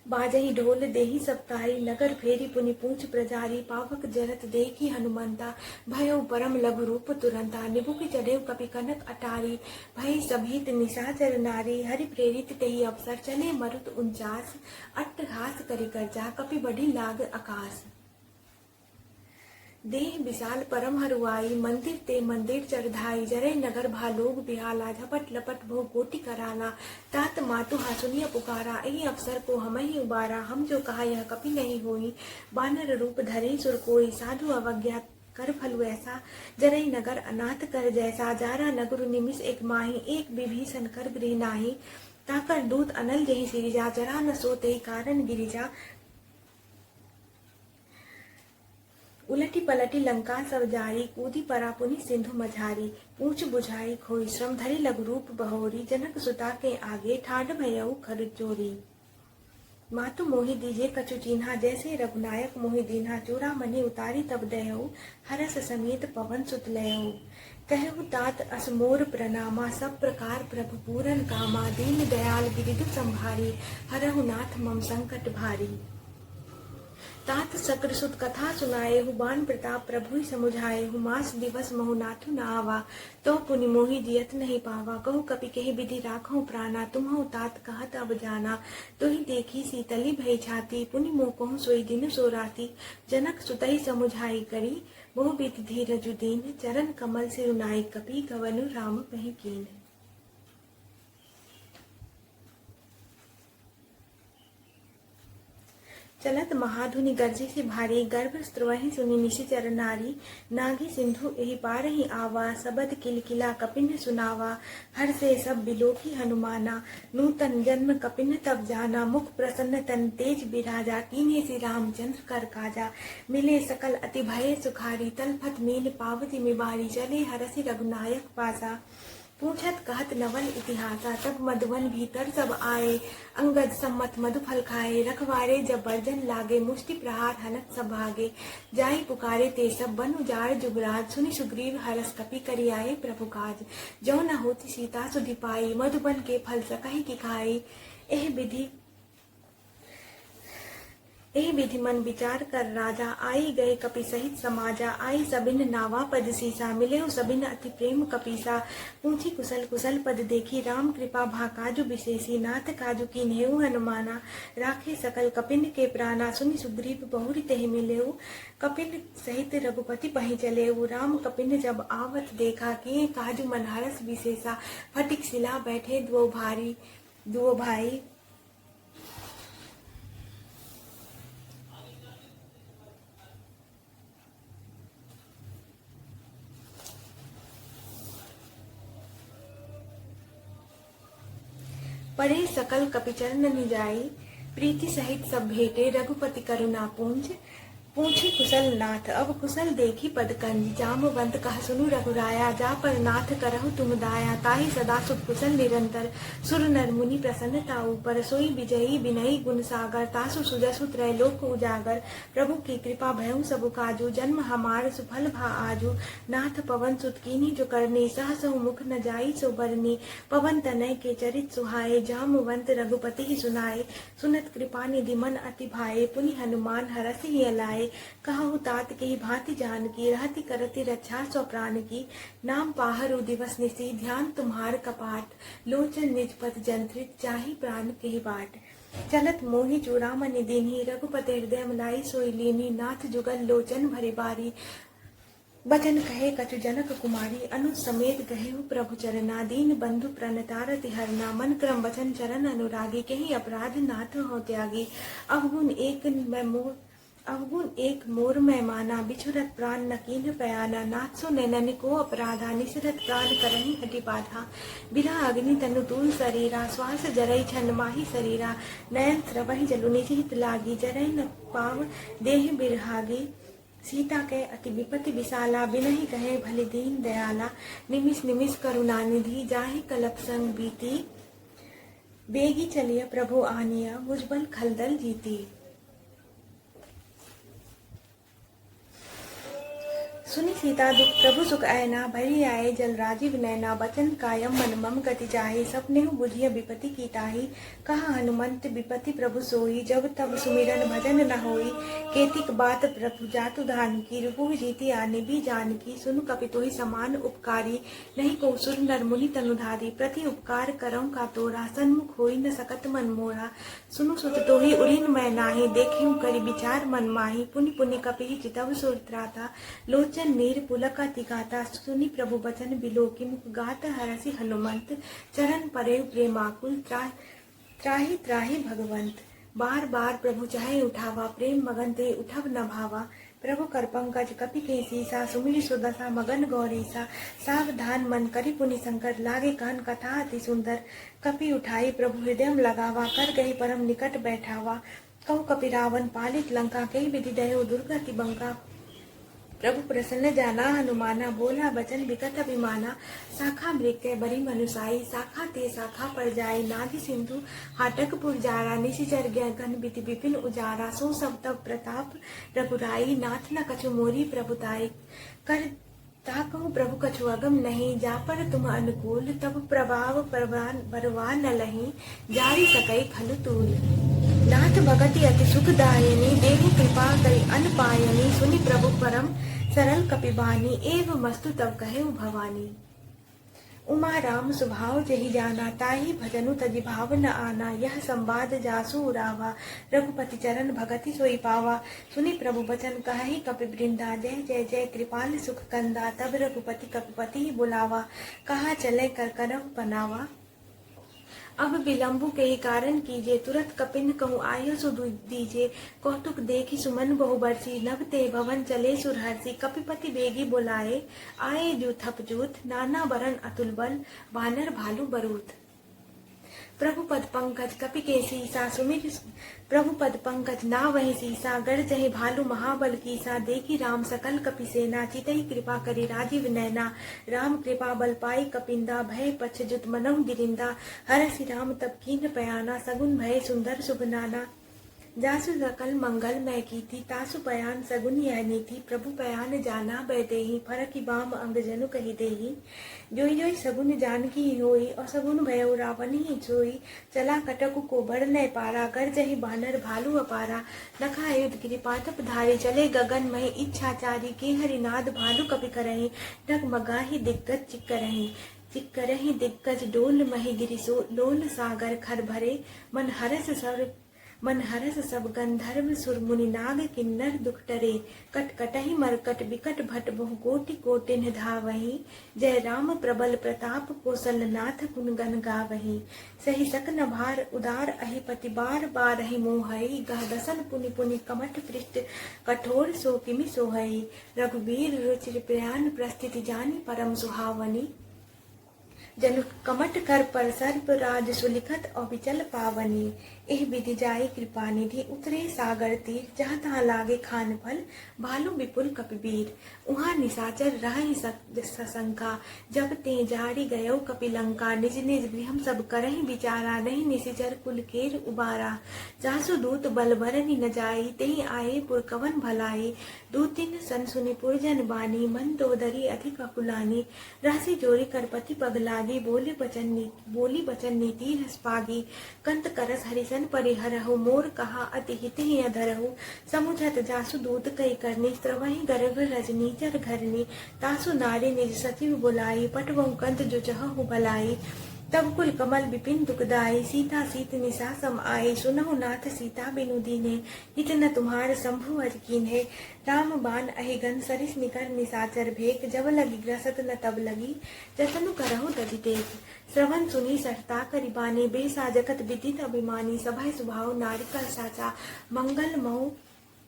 बाजहि ढोल देहि सप्ताही, नगर फेरी पुनि पूछ प्रजारी। पावक जरत देखी हनुमंता, भयो परम लघु रूप तुरंता। निबुक चढ़ेउ कपि कनक अटारी, भई सभीत निशाचर नारी। हरि प्रेरित तेहि अवसर, चले मरुत 49। अट्टहास करि कर जा, कपि बढ़ी लाग आकाश। देह विशाल परम हरुआई, मंदिर ते मंदिर चढ़धाई। जरै नगर भालोग बिहाला, झपट लपट बहु कोटि कराला। तात मातु हासुनिय पुकारा, एहि अवसर को हमहि उबारा। हम जो कहा यह कपि नहीं होई, बानर रूप धरे सुर कोई। साधु अवज्ञा कर फल ऐसा, जरै नगर अनाथ कर जैसा। जारा नगर निमिष एक माही, एक विभीषण कर गृह नाही। ताकर दूत अनल जहि सिरिजा, जरा न सो तेहि कारण गिरिजा। उलटी पलटी लंका सब जारी, कूदी परा पुनि सिंधु मझारी। पूछ बुझाई खोई श्रम, धरि लघु रूप बहोरी। जनक सुता के आगे, ठाढ़ भयउ खर चोरी। मातु मोहि दीजे कछु चीन्हा, जैसे रघुनायक मोहि दीन्हा। चूड़ामणि उतारी तब दयऊ, हरस समेत पवन सुत लयऊ। कहु तात अस मोर प्रणामा, सब प्रकार प्रभु पूरन कामा। दीन दयाल गिरिदु संभारी, हरहु नाथ मम संकट भारी। तात सकर सुत कथा सुनाए हु, बान प्रताप प्रभु समुझाए हु। मास दिवस महु नाथु न आवा, तो पुनि मोहि जियत नहीं पावा। कहु कपि केहि विधि राखहु प्राणा, तुम्हु तात कहत अब जाना। तुहि देखी सीतली भई छाती, पुनि मोह कहूँ सोई दिन सो राती। जनक सुतहि समुझाई करी, बहु विधि धीरजु दीन। चरण कमल सिरु नाई कपि, गवनु राम कहि कीन। चलत महाधुनि गर्जे से भारी, गर्भ स्त्रवहि सुनि निशिचर नारी। नागी सिंधु एहि पारहि आवा, सबद किलकिला कपिन सुनावा। हर से सब बिलोकी हनुमाना, नूतन जन्म कपिन तब जाना। मुख प्रसन्न तन तेज बिराजा, कीन्हे श्री रामचंद्र कर काजा। मिले सकल अति भय सुखारी, तलफत मीन पावति मिबारी। चले हरसि रघुनायक पासा, पूछत कहत नवल इतिहासा। तब मधुवन भीतर सब आए, अंगद सम्मत मधु फल खाए। रखवारे जब बर्जन लागे, मुष्टि प्रहार हनक सब भागे। जाई पुकारे ते सब बन उजाड़ जुगराज, सुनि सुग्रीव हरस कपि करि आए प्रभु काज। जो न होती सीता सुधि पाई, मधुबन के फल सकहि कि खाई। एहि विधि मन विचार कर राजा, आई गए कपि सहित समाजा। आई सबिन नावा पद सीसा, मिलेउ सबिन अति प्रेम कपीसा। पूछी कुशल कुशल पद देखी, राम कृपा भा काजु विशेषी। नाथ काजु कीन्हेउ हनुमाना, राखे सकल कपिन के प्राणा। सुनि सुग्रीव बहुरी तेहि मिलेउ, कपिन सहित रघुपति पहि चलेउ। राम कपिन जब आवत देखा, किए काजु मन हरस विशेषा। फटिक शिला बैठे दुओ भाई, पढ़े सकल कपिचरण निजाई, प्रीति सहित सब भेटे रघुपति करुणा पूंज। पूछे कुशल नाथ अब कुशल देखी पदकंज, जामवंत कह सुनु रघुराया, जा पर नाथ करहु तुम दाया। ताहि सदा सुख कुशल निरंतर, सुर नर मुनि प्रसन्नता ऊपर। सोई विजयी विनयी गुण सागर, तासु सुजसु त्रैलोक उजागर। प्रभु की कृपा भयउ सब काजू, जन्म हमार सुफल भा आजू। नाथ पवन सुत कीन्ही जो करनी, सहसहु मुख न जाई सो बरनी। पवन तनय के चरित सुहाए, जामवंत रघुपति ही सुनाए। सुनत कृपा निधि मन अति भाए, पुनि हनुमान हरषि ही लाए। कहु तात के भांति जान की, रहति करति रक्षा सौ प्राण की। नाम पाहरु दिवस निसी, ध्यान तुम्हार कपाट। लोचन निज पद जंत्रित, चाहि प्राण के बाट। चलत मोहि चूड़ामणि दीन्ही, रघुपति हृदय मलाई सोई लीन्ही। नाथ जुगल लोचन भरि बारी, बचन कहे कछु जनक कुमारी। अनुज समेत गहेहु प्रभु चरना, दीन बंधु प्रणतारति हरना। मन क्रम वचन चरण अनुरागी, कहीं अपराध नाथ हो त्यागी। अवगुण एक मोर मैं माना, बिछुरत प्राण न कीन्ह पयाना। नाथ सो नैनन को अपराधा, निसरत प्राण करहि हटि बाधा। बिरह अग्नि तनु तूल शरीरा, श्वास जरई छन माही शरीरा। नयन स्रवहि जलु निज हित लागी, जरई न पाव देह बिरहागी। सीता के अति विपति विशाला, बिनहि कहे भले दीन दयाला। निमिष निमिष करुणा निधि, जाहि कलप संग बीती। बेगी चलिय प्रभु आनिया, मुझबल खलदल जीती। सुनि सीता दुख प्रभु सुख ऐना, भरी आए जल राजीव नैना। बचन कायम मन मम गति जाहि, सपनेहु बुझिय विपति की ताहि। कहा हनुमंत विपति प्रभु सोई, जब तब सुमिरन भजन न होई। केतिक बात प्रभु जातु धान की, रिपुहि जीति आने भी जान की। सुनु कपि तोहि समान उपकारी, नहीं को सुर नर मुनि तनुधारी। प्रति उपकार करऊँ का तोरा, सन्मुख होई न सकत मन मोरा। सुनु सुत तोहि उरिन मैं नाही, देखेहु करि विचार मन माही। पुनि पुनि कपि चितव सुर त्राता, लोचन नीर पुलक अति गाता। सुनि प्रभु बचन बिलोकि, मुख गात हरषि हनुमंत। चरण परेउ प्रेमाकुल, त्राहि त्राहि भगवंत। बार बार प्रभु चाहे उठावा, प्रेम मगन ते उठब न भावा। प्रभु कर पंकज कपि के सीसा, सुमिरि सुदशा मगन गौरीसा। सावधान मन करि पुनि संकट, लागे कहन कथा अति सुंदर। कपि उठाई प्रभु हृदय लगावा, कर गही परम निकट बैठावा। कहु कपि रावण पालित लंका, कई विधि दयो दुर्गति बंका। प्रभु प्रसन्न जाना हनुमाना, बोला बचन बिकट अभिमाना। शाखा मृग के बरी मनुसाई, शाखा ते शाखा पर जाई। नादि सिंधु हाटक पुरजारा, निशिचर गगन बिति विपिन उजारा। सो सब तब प्रताप रघुराई, नाथ न कछु मोरी प्रभुताई। कर ताकहु प्रभु कछु अगम नहीं, जा पर तुम अनुकूल। तब प्रभाव बरवा न लही, जारी सकई खलु तूल। नाथ भगति अति सुखदायनी, देहु कृपा करि अन पायनी। सुनि प्रभु परम सरल कपिबानी, एव मस्तु तब कहेउ भवानी। उमा राम सुभाव जहि जाना, ताहि भजनु तजि भाव न आना। यह संवाद जासु उरावा, रघुपति चरण भगति सोई पावा। सुनि प्रभु बचन कहहि कपि वृंदा, जय जय जय कृपाल सुख कंदा। तब रघुपति कपिपति बुलावा, कहा चले कर करहु पनावा। अब विलंबु के ही कारण कीजिए, तुरंत कपिन कहूँ आयो सो दीजिए। कौतुक देखी सुमन बहु बरसी, नभ ते भवन चले सुरहर्षि। कपिपति बेगी बुलाए, आए जो थप जूथ। नाना बरन अतुल बल, बानर भालू बरूथ। प्रभु पद पंकज कपि के सीसा, सुमिर प्रभु पद पंकज ना वही सीसा। गढ़ जहि भालू महाबल कीसा, देखी राम सकल कपि सेना। चितहि कृपा करि राजीव नैना, राम कृपा बल पाई कपिंदा। भय पछ जुत मनहु गिरिंदा, हरषि राम तब कीन्ह पयाना। सगुन भय सुंदर शुभ नाना, जासु सकल मंगल मैं कीथी। तासु पयान सगुन यह नीति, प्रभु पयान जाना बैदेही। फरकि बाम अंग जनु कहि देही, जोई जोई सगुन जानकी होई। और सगुन भयउ रावण ही सोई, चला कटकु को बड़ न पारा। कर जहि बानर भालू अपारा, नखा युद्ध गिरि पाटप धारी। चले गगन महि इच्छाचारी, के हरिनाद भालू कपि करहि। डगमगाहि दिग्गज चिक्करहि दिग्गज डोल महि गिरि लोल। सागर खर भरे मन हरस सब गंधर्व सुर मुनि नाग किन्नर दुख टरे। कट कटहि मरकट बिकट भट, बहु कोटि कोटिन धावहि। जय राम प्रबल प्रताप, कौशल नाथ गुण गन गावहि। सही सकन भार उदार अहिपति, बार बार ही मोहई। गह दसन पुनि पुनि कमठ पृष्ठ, कठोर सो किमि सोहई। रघुबीर रुचिर प्रयाण, प्रस्थिति जानी परम सुहावनी। जनु कमट कर पर सर्प राज सुलिखत अविचल पावनी। एह विधि जाय कृपा निधि उतरे सागर तीर। जहाँ तहाँ लागे खान फल भालू विपुल कपिवीर। उहाँ निशाचर रहि सशंका जब ते जारी गयो कपिलंका। निज निज गृहम सब करहि विचारा नहीं निशिचर कुल केर उबारा। जासु दूत बल बरनि न जाई तेहि आए पुर कवन भलाई। दूतिन सन सुनि पुरजन बानी मन दोदरी अधिक अकुलानी। राशि जोरी करपति पग लागी बोली बचन नीति रस पागी। कंत करस हरिसन परिहरहु मोर कहा अति हित ही अधरहु। समुझत जासु दूत कई करनी स्त्रवहि गर्भ रजनी चर घरनी। तासु नारी निज सचिव बुलाई पटवहु कंत जो चहु भलाई। तब कुल कमल विपिन दुखदाई सीता सीत निशा सम आई। सुनहु नाथ सीता बिनु दीने हित न तुम्हार शंभु अज कीन्हे। राम बाण अहिगन सरिस निकर निशाचर भेक। जब लगी ग्रसत न तब लगी जतनु करहु तजि टेक। श्रवण सुनी सरता करि बानी बेसा जगत विदित अभिमानी। सभय सुभाव नारिकल साचा मंगल मऊ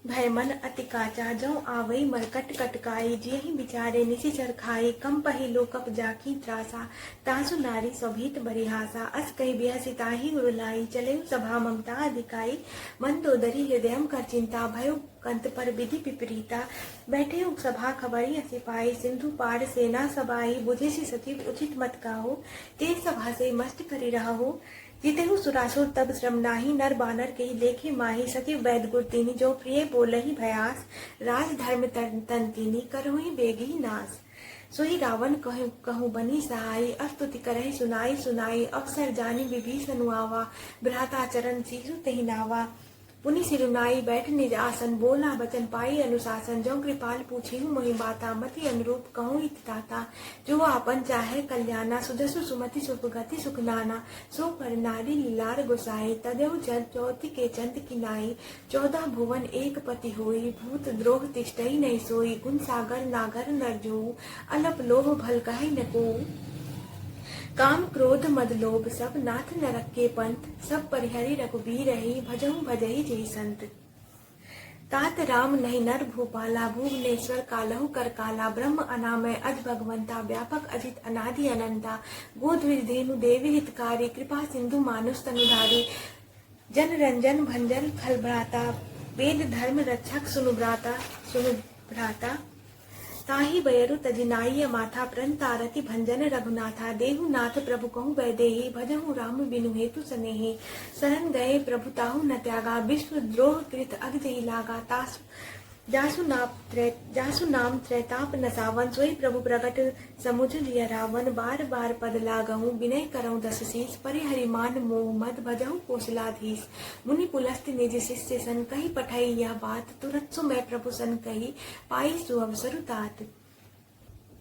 भय मन अति काचा। जौ आवई मरकट कटकाई जेहि बिचारे निशिचर खाई। कम पहिलो कप जाकी त्रासा तासु नारी स्वभीत बरिहासा। अस कही बिहसी ताहि उरुलाई चले सभा ममता अधिकाई। मन दोदरी हृदयम कर चिंता भयो कंत पर विधि विपरीता। बैठे सभा खबरी असे पाई सिंधु पार सेना सबाई। बुझे सी सचिव उचित मत काहो ते सभा से मस्त करी रहो। जितेहु सुरासुर तब श्रम नाही नर बानर के लेखे माही। सचिव वैद गुर तीनी जो प्रिय बोलहि भयास। राज धर्म तन तीनी करहुहि बेगी नाश। सोई रावण कहूँ बनी सहाय अस्तुति करहि सुनाई। अवसर जानी विभीषण आवा भ्राता चरण सीसु तेहि नावा। पुनि सिरुनाई बैठ निज आसन बोला बचन पाई अनुशासन। जो कृपाल पूछिहु मोहि बाता मति अनुरूप कहूँ हित ताता। जो आपन चाहे कल्याणा सुजसु सुमति सुखगति सुख नाना। सो पर नारी लीलार गोसाई तदेव चौथी के चंद की नाई। 14 भुवन एक पति होई भूत द्रोह तिष्ठई नहीं सोई। गुण सागर नागर नर जोऊ अलप लोभ भल कहि न कोऊ। काम क्रोध मद लोभ सब नाथ नरक के पंथ। सब परिहरि रघुबीर रही भजहु भजहि जेहि संत। तात राम नहीं नर भूपाला भुवनेश्वर कालहु कर काला। ब्रह्म अनामय अज भगवंता व्यापक अजित अनादि अनंता। गोद्विज धेनु देवी हितकारी कृपा सिंधु मानुष तनुधारी। जन रंजन भंजन खल भ्राता वेद धर्म रक्षक सुनु भ्राता। ताहि बयरु तजिनाई माथा प्रण तारति भंजन रघुनाथा। देहु नाथ प्रभु कहूँ वैदेही भजहु राम बिनु हेतु सनेही। शरण गए प्रभु ताहु न त्यागा विश्व द्रोह कृत अग जहि लागा। जासु नाम त्रैताप नसावन सोई प्रभु प्रगट समुझ लिय रावण। बार बार पद लागहु विनय करऊँ दस शीस। परिहरि मान मोह मद भजहु कौशलाधीश। मुनि पुलस्त्य निज शिष्य सन कही पठाई यह बात। तुरत सो मैं प्रभु सन कही पाई सुअवसरु तात।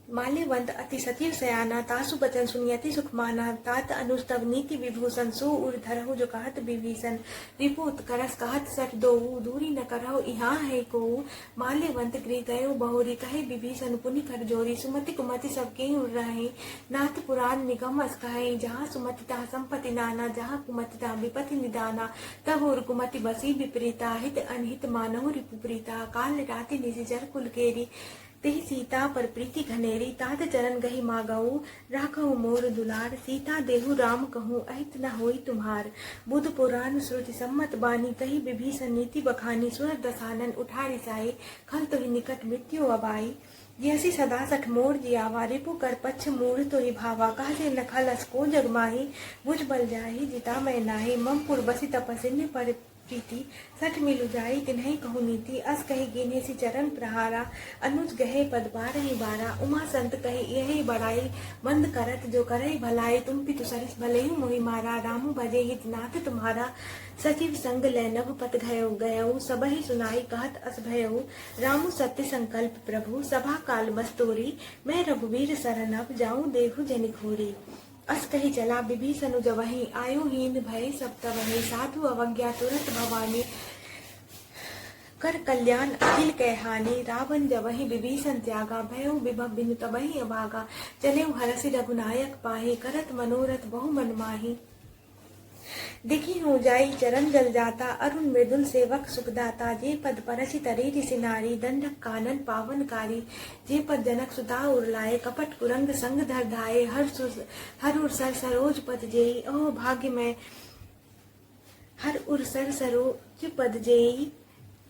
माल्यवंत अति सचिव सयाना तासु बचन सुनियति सुख माना। तात अनुस्तव नीति विभूषण सो उर धरहु जो कहत विभीषण। रिपु उत्करस कहत सठ दोऊ दूरी न करहु इहाँ है कोऊ। माल्यवंत गृह गयो बहुरी कहे विभीषण पुनि कर जोरी। सुमति कुमति सब के उर रहे नाथ पुराण निगम अस कहे। जहाँ सुमति तहाँ संपत्ति नाना जहाँ कुमति तहाँ विपत्ति निदाना। तब उर कुमति बसी विपरीता हित अनहित मानहु रिपु प्रीता। काल राति निशिचर कुल केरी तेहि सीता पर प्रीति घनेरी। तात चरण गहि मागऊ राखहु मोर दुलार। सीता देहु राम कहूँ अहित न होई तुम्हार। बुध पुराण श्रुति सम्मत बानी कही विभीषण नीति बखानी। सुर दसानन उठा रिसाई खल तो ही निकट मृत्यु अबाई। जैसी सदा सठ मोर जियावा रिपु कर पक्ष मूढ़ तो ही भावा। कह से नखल असको जगमाही बुझ बल जाही जिता मैं नाही। मम पुर बसी तपस्या पर प्रीति सठ मिलु जाई तिन्हि कहु नीति। अस कही गिने सी चरण प्रहारा अनुज गहे पद बारहि बारा। उमा संत कही यही बड़ाई मंद करत जो करई भलाई। तुम पितु सरिस भले मोहि मारा रामु भजे हित नाथ तुम्हारा। सचिव संग लैनव पत गयऊ सबहि सुनाई कहत अस भयऊ। रामु सत्य संकल्प प्रभु सभा काल बस्तोरी। मैं रघुवीर शरणब जाऊँ देहु जनि घोरी। अस कही चला विभीषण जवहि आयु हीन भय सब तवहि। साधु अवज्ञा तुरंत भवानी कर कल्याण अखिल कहहानी। रावण जवहि विभीषण त्यागा भयउ विभव बिनु तबहि अभागा। चलेउ हरषि रघुनायक पाहि करत मनोरथ बहु मन माहि। देखी हो जाई चरण जल जाता, अरुण मृदुल सेवक सुखदाता। जे पद परसि तरे ऋषि नारी, दंडक कानन पावनकारी। जे पद जनक सुता उरलाए, कपट कुरंग संग धर धाये। हर उर सर सरोज पद जेई, ओह भाग्य में हर उर सर सरोज पद जेई।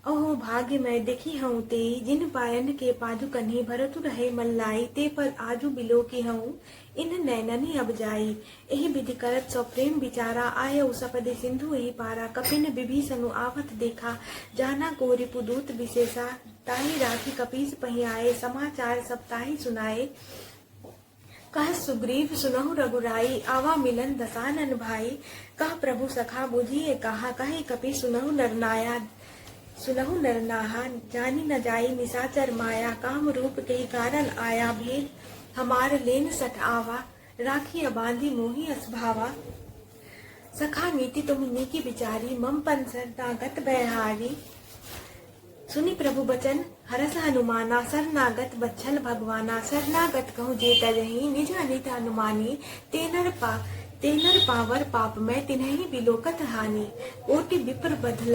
ओह भाग्य में देखी हूँ तेई, जिन पायन के पादु कन्ही भरतु रहे मल्लाई। ते पर आजू बिलो की हूँ, इन नैननी अब जाई। एहि विधि करत सो प्रेम विचारा, आयो सपदे सिंधु एहि पारा। कपिन विभीषणु आवत देखा, जाना को रिपुदूत विशेषा। ताहि राखी कपीस पहि आए, समाचार सब ताहि सुनाए। कह सुग्रीव सुनहु रघुराई, आवा मिलन दसानन भाई। कह प्रभु सखा बुझिए कहा, कहे कपि सुनहु नरनाहा। जानी न जाई निशाचर माया, काम रूप के कारण आया। भेद हमार लेन सठ आवा, राखी बांधी मोही असभावा। सखा नीति तुम नीकी विचारी, मम पन शरणागत बैहारी। सुनि प्रभु बचन हरस हनुमाना, शरणागत बच्छल भगवाना। शरणागत कहूँ जे तजहि, निज अनित अनुमानी। तेनर पावर पाप में, तिन्हि बिलोकत हानि। कोटि विप्र बध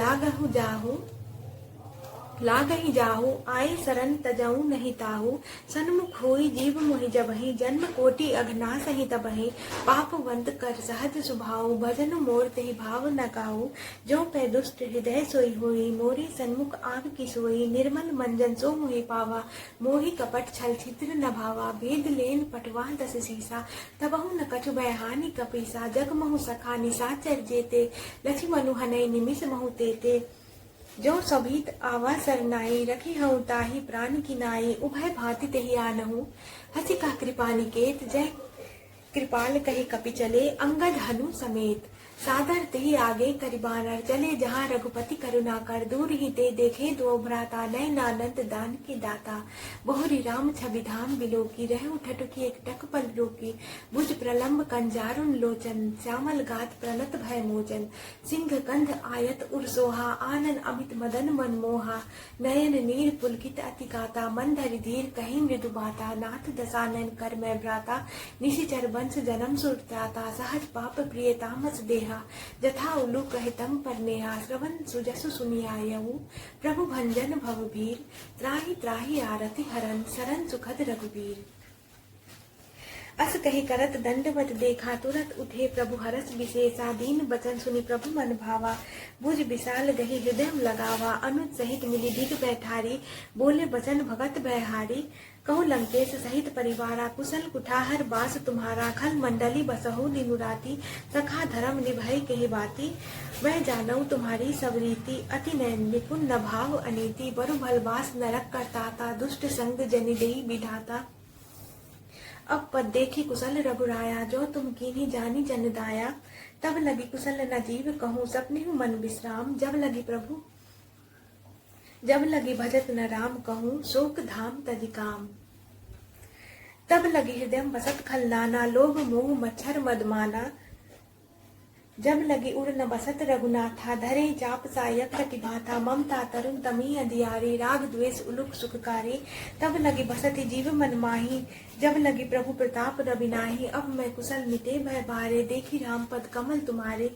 लागहि जाहु, आए शरण तजऊ नहीं ताहु। सन्मुख होई जीव मोहि जबहि, जन्म कोटि अघनासहि तबहि। पापवंत कर सहज स्वभाव, भजन मोर तेहि भाव न काहू। जो पै दुष्ट हृदय सोई होई, मोरी सन्मुख आग की सोई। निर्मल मंजन सो मोहि पावा, मोहि कपट छल छिद्र न भावा। भेद लेन पटवा दस सीसा, तबहु न कछु बयहानि कपीसा। जग महु सखा निशाचर जेते, लक्ष्मणु हनई निमिष महु तेते। जो सभीत आवा सरनाई, रखी हूँ ताहि प्राण की नाई। उभय भांति तेहि आनहु, हसी कह कृपा निकेत। जय कृपाल कही कपि चले, अंगद हनु समेत। सादर तेहि आगे करिबानर, चले जहाँ रघुपति करुणा कर। दूर ही ते देखे दो भ्राता, नय नानंद दान के दाता। बहुरी राम छवि धाम बिलोकी, रहु ठठुकी एक टक पल रोकी। भुज प्रलंब कंजारुन लोचन, श्यामल गात प्रणत भय मोचन। सिंह कंध आयत उर सोहा, आनन अमित मदन मन मोहा। नयन नीर पुलकित अति गाता, मन धरि धीर कही मृदु बाता। नाथ दसानन कर मैं भ्राता, निशिचर वंश जन्म सुरताता। सहज पाप प्रिय तामस देहा, जथा उल्लू कहे तम पर नेहा। श्रवण सुजसु सुनियायऊ, प्रभु भंजन भव भीर। त्राहि त्राहि आरति हरन, सरन सुखद रघुबीर। अस कही करत दंडवत देखा, तुरत उठे प्रभु हरस विशेषा। दीन बचन सुनि प्रभु मन भावा, भुज विशाल गही हृदय लगावा। अनुज सहित मिली दिग बैठारी, बोले बचन भगत बैहारी। कहु लंकेश सहित परिवारा, कुशल कुठाहर बास तुम्हारा। खल मंडली बसहु दिनु राति, सखा धर्म निभई कही बाती। मैं जानऊ तुम्हारी सब रीति, अति निपुण न भाव अनीति। बरु भलबास नरक करताता, दुष्ट संग जनि देई विधाता। अब पद देखी कुशल रघुराया, जो तुम कीन्ही जानी जन दाया। तब लगी कुशल न जीव कहूँ, सपने मन विश्राम। जब लगी भजत न राम कहूँ, शोक धाम तजि काम। तब लगी हृदय बसत खल नाना, लोभ मोह मच्छर मदमाना। जब लगी उड़ न बसत रघुनाथा, धरे चाप सायक प्रतिभाथा। ममता तरुण तमी अधियारी, राग द्वेष उलुक सुखकारी। तब लगी बसति जीव मन माही, जब लगी प्रभु प्रताप रविनाही। अब मैं कुशल मिटे भय बारे, देखी राम पद कमल तुम्हारे।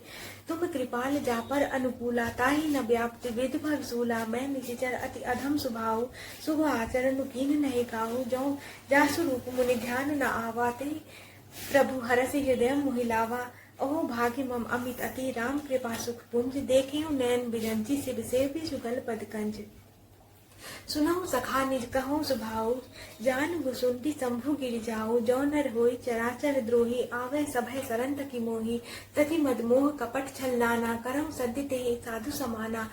तुम कृपाल जा पर अनुकूला, ताहि न व्याप्त वेद भव सूला। मैं निशिचर अति अधम स्वभाव, शुभ आचरण कीन नहीं काहू। जो जासु रूप मुनि ध्यान न आवा, ते प्रभु हरसि हृदय मोहिलावा। ओह भाग्य मम अमित अति, राम कृपा सुख पुंज। देखे नैन बिरंची, शिव सेवि सुगल पद कंज। सुनहु सखा निज कहूँ सुभाऊ, जान गुसुंती शंभु गिर जाऊ। जो नर होई चराचर द्रोही, आवे सभय सरन तकी मोही। तति मद मोह कपट छल नाना, करहु सद्य तेहि साधु समाना।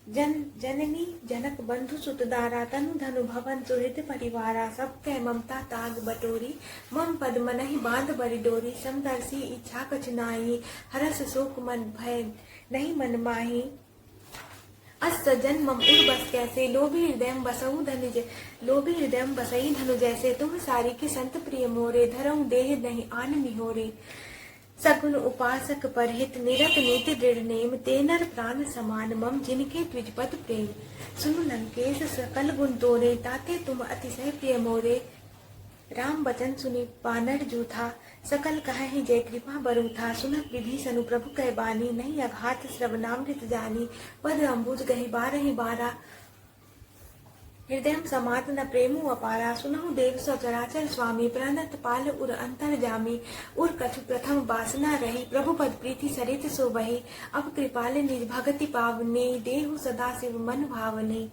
जननी जनक बंधु सुतदारा, तनु धनु भवन सुहृद परिवारा। सब कह ममता ताग बटोरी, मम पद मनहि बांध बरि डोरी। समदर्शी इच्छा कछ नाहि, हरस शोक मन भय नहीं मन माही। अस सज्जन मम उर बस कैसे, लोभी हृदय बसई धनु जैसे। तुम सारी के संत प्रिय मोरे, धरऊ देह नहीं आन निहोरे। सगुन उपासक परहित, निरत नीति दृढ़ नेम। तेनर प्राण समान मम, जिनके द्विजपद प्रेम। सुनु लंकेश सकल गुण तोरे, ताते तुम अतिशय प्रिय मोरे। राम बचन सुनि बानर जूथा, सकल कहे जय कृपा बरु था। सुनत विभीषण प्रभु कह बानी, नहीं अघात श्रवणामृत जानी। पद अम्बुज गहि बारहि बारा, हृदय समात न प्रेमु अपारा। सुनहु देव सचराचर स्वामी, प्रणत पाल उर अंतर जामी। उर कछु प्रथम वासना रही, प्रभु पद प्रीति सरित सो बही। अब कृपाल निज भगति पावनी, देहु सदा शिव मन भावनी।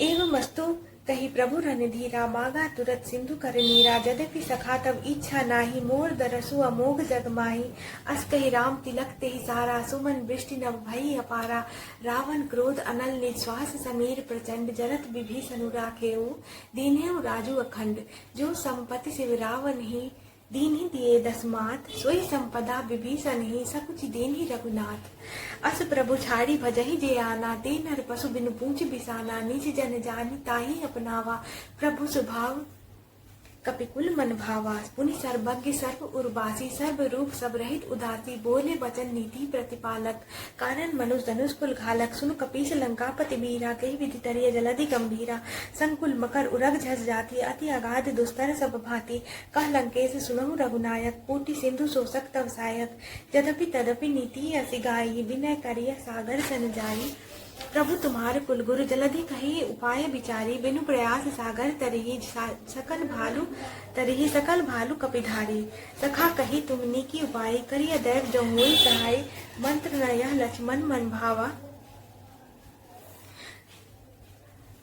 एवं वस्तु कही प्रभु रणधीरा, मागा तुरत सिंधु कर नीरा। यद्यपि सखा तब इच्छा नाही, मोर दरसु अमोघ जग माही। अस कही राम तिलक तेहि सारा, सुमन वृष्टि नभ भई अपारा। रावण क्रोध अनल निश्वास समीर प्रचंड, जरत विभीषण राखेउ दीन्हेउ राजू अखंड। जो संपत्ति शिव रावण ही, दीन्हि दिए दसमात। सोई संपदा विभीषण ही, सकुचि दीन्हि रघुनाथ। अस प्रभु छाड़ी भजहि जे आना, ते नर पशु बिनु पूछ बिसाना। निज जन जानि ताहि अपनावा, प्रभु स्वभाव कपिकुल मन भावा। पुनि सर्वज्ञ सर्व उर्वासी, सर्व रूप सब रहित उदासी। बोले वचन नीति प्रतिपालक, कारण मनुष धनुष कुल घालक। सुन कपीस लंकापति वीरा, कही विधि तरिय जलधि गंभीरा। संकुल मकर उरग झस जाति, अति अगाध दुस्तर सब भांति। कह लंकेश सुनहु रघुनायक, कोटि सिंधु शोषक तव सहायक। यद्यपि तदपि नीति अति गाई, विनय करिय सागर सन जाई। प्रभु तुम्हार कुल गुरु, जलधि कही उपाय विचारी। बिनु प्रयास सागर तरही, सकल भालु कपिधारी। सखा कही तुमनी की उपाय, करिय दैव जो मोहि सहाय। मंत्र न यह लक्ष्मण मन भावा,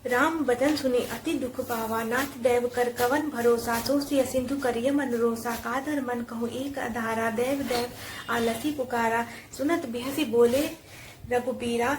राम बचन सुनि अति दुख पावा। नाथ दैव कर कवन भरोसा, सोसिय सिंधु करिय मन रोसा। कादर मन कहूँ एक आधारा, दैव दैव आलसी पुकारा। सुनत बिहसी बोले रघुबीरा,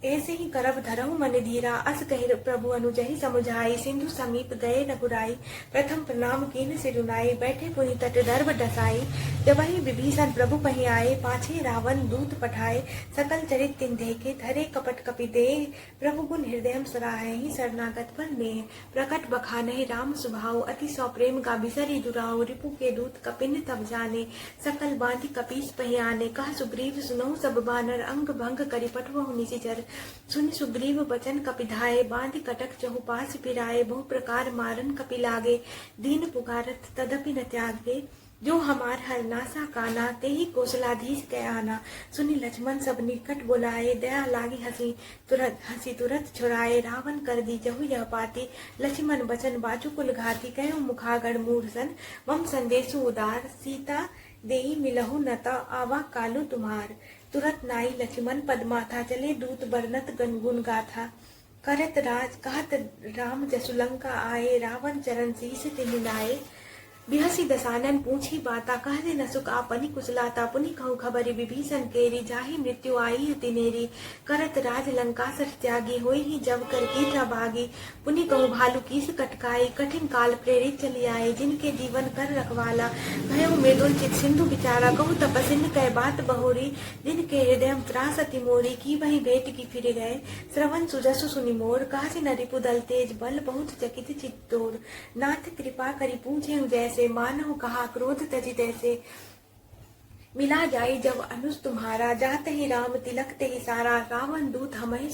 ऐसे ही करब धरहु मन धीरा। अस कहि प्रभु अनुजहि समुझाई, सिंधु समीप गए रघुराई। प्रथम प्रणाम कीन सिरुनाई, बैठे पुनि तट दर्भ डसाई। जबहि विभीषण प्रभु पहि आए, पाछे रावण दूत पठाए। सकल चरित तिन देखे, धरे कपट कपि देह। प्रभु गुण हृदय सराहहि, शरणागत पर नेह। प्रकट बखानहि राम स्वभाव, अति सौ प्रेम गा बिसरि दुराऊ। रिपु के दूत कपिन तब जाने, सकल बांधि कपीस पहि आने। कह सुग्रीव सुनहु सब बानर, अंग भंग करि पठवहु निशिचर। सुनि सुग्रीव बचन कपिधाए, बांधि कटक चहुपास फिराए। बहु प्रकार मारन कपि लागे, दीन पुकारत तदपि न त्यागे। जो हमार हरनासा काना, तेहि कौशलाधीश कै आना। सुनि लक्ष्मण सब निकट बुलाए, दया लागी हंसी तुरत छुड़ाए। रावण कर दी जहु यह पाती, लक्ष्मण बचन बाजु कुल घाती। कयो मुखागढ़ मूर्धन, मम संदेशु उदार। सीता देई मिलहु नता, आवा कालु तुम्हार। तुरत नाई लक्ष्मण पद माथा, चले दूत बरनत गुण गाथा। करत राज कहत राम जसु लंका आए, रावण चरण शीस तिन्हि लाए। बिहसी दसानन पूछी बाता, कहते न सुख आपनि कुशलाता। पुनि कहु खबरि विभीषण केरी, जाहि मृत्यु आई तिनेरी। करत राज लंका सठ त्यागी, होई ही जब कर कीटा भागी। पुनि कहु भालू कीस कटकाई, कठिन काल प्रेरित चली आए। जिनके जीवन कर रखवाला, भयो मृदुल चित सिंधु विचारा। कहु तपसिन कै बात बहोरी, जिनके हृदय त्रास अति मोरी। की वही भेंट की फिर गए, श्रवण सुजसु सुनि मोर। कहसी न रिपु दल तेज, बल बहुत चकित चित्तोर। नाथ कृपा करि पूछे जैसे, मानहु कहा क्रोध तजि तैसे। मिला जाई जब अनुज तुम्हारा, जात ही राम तिलक तेहि सारा। रावण दूत हमहि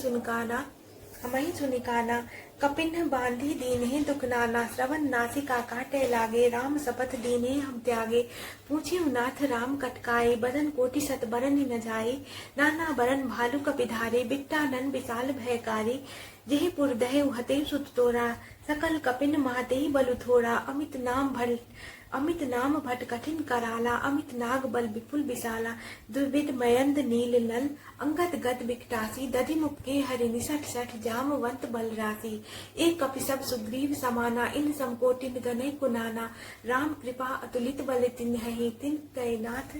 सुनिकाना, कपिन बांधी दीन्हे दुख नाना। श्रवण नासिका काटे लागे, राम शपथ दीन्हे हम त्यागे। पूछे नाथ राम कटकाई, बदन कोटि सत बरन न जाई। नाना बरन भालु कपिधारी, बिट्टानन विशाल भयकारी। जेहि पुर दहे हते सुत तोरा, सकल कपिन महते बलु थोड़ा। अमित नाम भट कठिन कराला, अमित नाग बल विपुल विशाला। दुर्विद मयंद नील नल, अंगद गद बिकटासी। दधि मुख के हरि निसठ सठ, जामवंत बल राशि। एक कपि सब सुग्रीव समाना, इन समकोटिन गनय कुनाना। राम कृपा अतुलित बल तिन्हहि, तिन कै नाथ।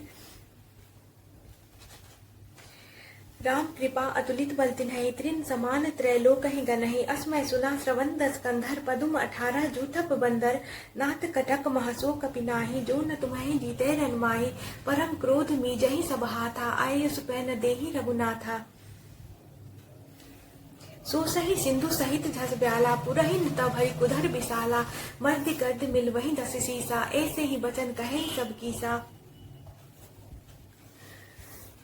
राम कृपा अतुलित बल तिन्हहि, त्रिन समान त्रैलोकहि गनहि। अस्मै सुना श्रवण दस कंधर, पदुम 18 जूथप बंदर। नाथ कटक महसो कपि नाही, जो न तुम्हें जीते रन माही। परम क्रोध मीजहि सब हाथा, आये सुपै न देहि रघुनाथा। सो सही सिंधु सहित झस ब्याला, पुरहिन तब हरि कुधर विशाला। मर्द गर्द मिल वही दस सीसा, ऐसे ही बचन कहे सब कीसा।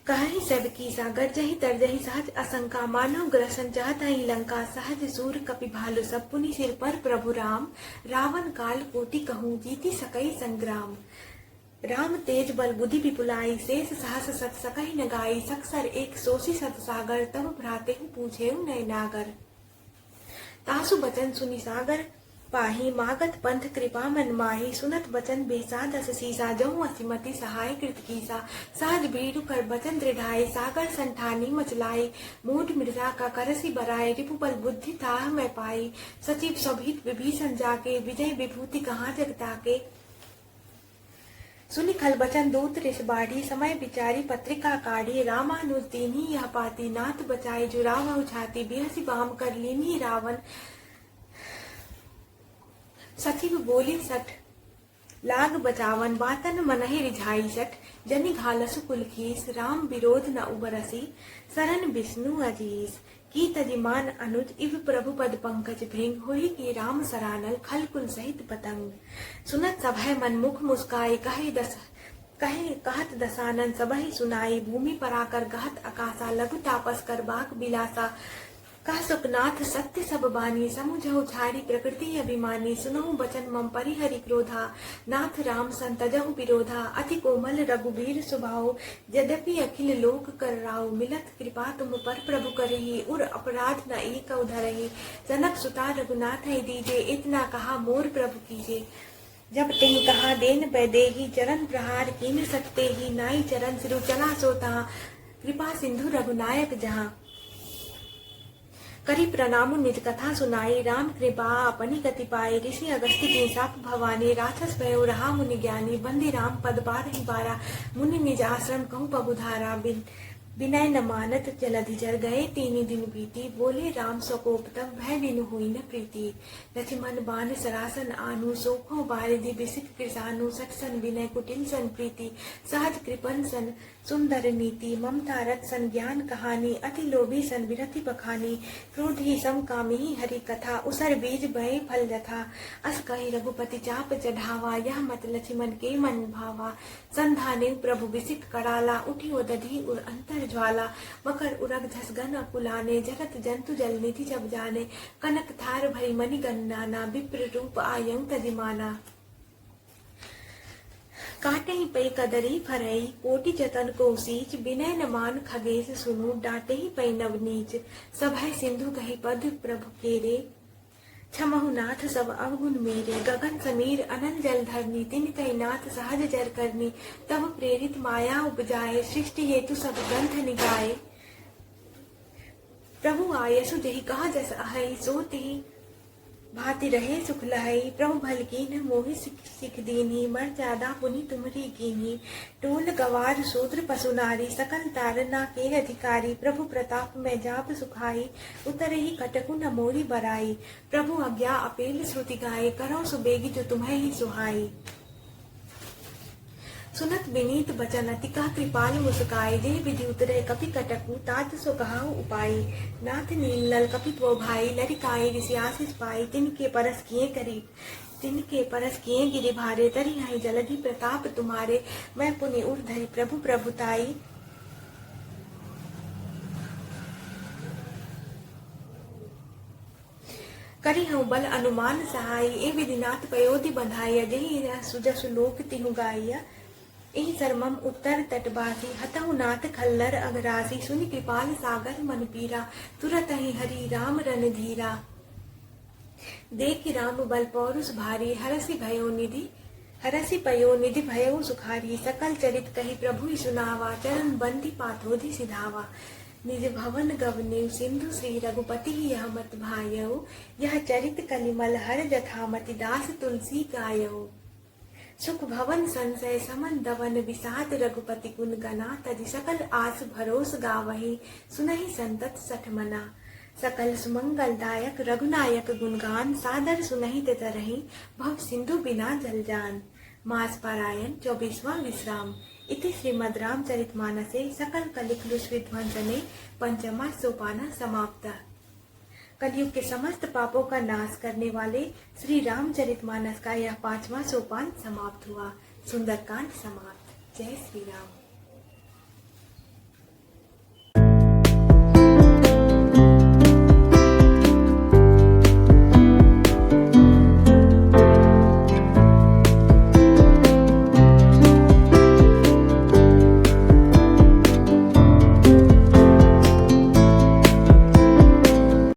कहीं सब की सागर जही तरजही सहज असंका, मानव ग्रसन चाहत ही लंका, सहज सूर कपि भालु सब पुनि सिर पर प्रभु राम, रावण काल कोटि कहूँ जीति सकई संग्राम। राम तेज बल बुद्धि विपुलाई, शेष सहस सत सकहि न गाई, सकसर एक सोसी सत सागर, तब भ्राते पूछे नय नागर। तासु बचन सुनि सागर पाही, मागत पंथ कृपा मन माही, सुनत बचन बेसाद अस सीसा, जहु असिमति सहाय कृत कीसा, सहज भीरु कर बचन दृढ़ाई, सागर संठानी मचलाई, मूढ़ मृषा का करसी बराई, रिपुबल बुद्धि ताह मैं पाई, सचिव सभीत विभीषण जाके, विजय विभूति कहाँ जगताके। सुनि खल बचन दूत ऋष बाढ़ी, समय विचारी पत्रिका काढ़ी, रामानुज दीन्ही यह पाती, नाथ बचाई जुरावहु छाती, बिहसी बाम कर लीन्ही रावण, सचिव बोली सठ लाग बचावन, बातन मनहि रिझाई सठ, जनि घालसु कुलखीस, राम विरोध न उबरसी, शरण विष्णु अजीस, की तजिमान अनुज इव प्रभु पद पंकज भृंग, होई की राम सरानल खल कुल सहित पतंग। सुनत सभय मन मुख मुस्काई, कहे कहत दसानन सबहि सुनाई, भूमि पराकर गहत आकाशा, लघु तापस कर बाक बिलासा, कह सुखनाथ सत्य सब बानी, समुझहु छाड़ी प्रकृति अभिमानी, सुनहु बचन मम परिहरि क्रोधा, नाथ राम संतजहु विरोधा, अति कोमल रघुबीर स्वभाव, यद्यपि अखिल लोक कर राव, मिलत कृपा तुम पर प्रभु करही, उर अपराध न एक उधरही, जनक सुता रघुनाथ ही दीजे, इतना कहा मोर प्रभु कीजे। जब तिन कहा देन बैदेही, चरण प्रहार कीन सकते ही, नाई चरण सिरु चला सोता, कृपा सिंधु रघुनायक जहाँ, करी प्रणाम निज कथा सुनाई, राम कृपा अपनी गति पाए, ऋषि अगस्त्य की साप भवानी, राक्षस भयो रहा मुनि ज्ञानी, बंदी राम पद बार ही बारा, मुनि निज आश्रम कहूँ पबुधारा, विनय न मानत जलधि जर, गए तीन दिन बीती, बोले राम सकोप तब भय बिनु हुई न प्रीति, लक्ष्मण बाण सरासन आनु, सोखो बारिधि बिसित कृसानु, सठ सन विनय कुटिल सन प्रीति, सहज कृपन सन सुंदर नीति, ममता रथ सन ज्ञान कहानी, अति लोभी सन विरति बखानी, क्रोध ही सम कामी हरि कथा, उसर बीज भय फल जथा, अस कहि रघुपति चाप चढ़ावा, यह मत लक्ष्मण के मन भावा, संधाने प्रभु विसित कराला, उठियो दधि उर अंतर ज्वाला, मकर उरग झसगन अकुलाने, जगत जंतु जल निधि जब जाने, कनक थार भरी मणि गन्नाना, विप्र रूप आयं तजिमाना, काटे ही पै कदरी फरई, कोटि जतन को सींच, विनय न मान खगेश सुनु, डांटे ही पै नवनीच, सभय सिंधु कहि पद प्रभु केरे, क्षमहु नाथ सब अवगुण मेरे, गगन समीर अनल जल धरनी, तिन कहि नाथ सहज जर करनी, तब प्रेरित माया उपजाए, सृष्टि हेतु सब ग्रंथ निगाए, प्रभु आयसु जेहि कहा जस अहै, सो तेहि भाति रहे सुख लहई, प्रभु भल कीन्ह मोहि सिख दीन्ही, मर जादा पुनि तुमरी कीन्ही, टोल गवार शूद्र पशु नारी, सकल तारना के अधिकारी, प्रभु प्रताप में जाप सुखाई, उतरहि कटकु न मोरी बराई, प्रभु आज्ञा अपेल श्रुति गाए, करो सुबेगी जो तुम्हें ही सुहाई। सुनत विनीत बचन अति कह कृपाल मुस्काई, जे विधि उतरे कपि कटकु, तात सो कहाउ उपाई, नाथ नील कपि तो भाई, लरिकाई ऋषि आशीष पाई, तिनके परस किए गिरि भारे, तरि हई जलधि प्रताप तुम्हारे, मैं पुनि उर धरि प्रभु प्रभुताई, करी हूँ बल अनुमान सहाय, ए विधिनाथ पयोधि बंधाई, अजहि सुजसु लोक तिहु गाइया, एहि सरमम उत्तर तटबासी, हतहु नाथ खल्लर अगरासी, सुनि कृपाल सागर मन पीरा, तुरत ही हरि राम रन धीरा, देखि राम बल पौरुष भारी, हरसि पयो निधि भयो सुखारी, सकल चरित कहि प्रभु सुनावा, चरण बंदी पाथोधि सिधावा, निज भवन गवनेउ सिंधु श्री रघुपति यह मत भायउ, यह चरित कलिमल हर जथामति, दास तुलसी गायउ, सुख भवन संशय समन दवन, विषाद रघुपति गुण गना, तजि सकल आस भरोस गावहि, सुनहि संतत सठ मना, सकल सुमंगल दायक रघुनायक गुणगान, सादर सुनहि ते तरहि, भव सिंधु बिना जल जान। मास पारायण 24वां विश्राम। इति श्रीमद् रामचरितमानसे सकल कलिकलुष विध्वंसने पंचमा सोपान समाप्त। कलयुग के समस्त पापों का नाश करने वाले श्री रामचरितमानस का यह 5वां सोपान समाप्त हुआ। सुंदरकांड समाप्त। जय श्री राम।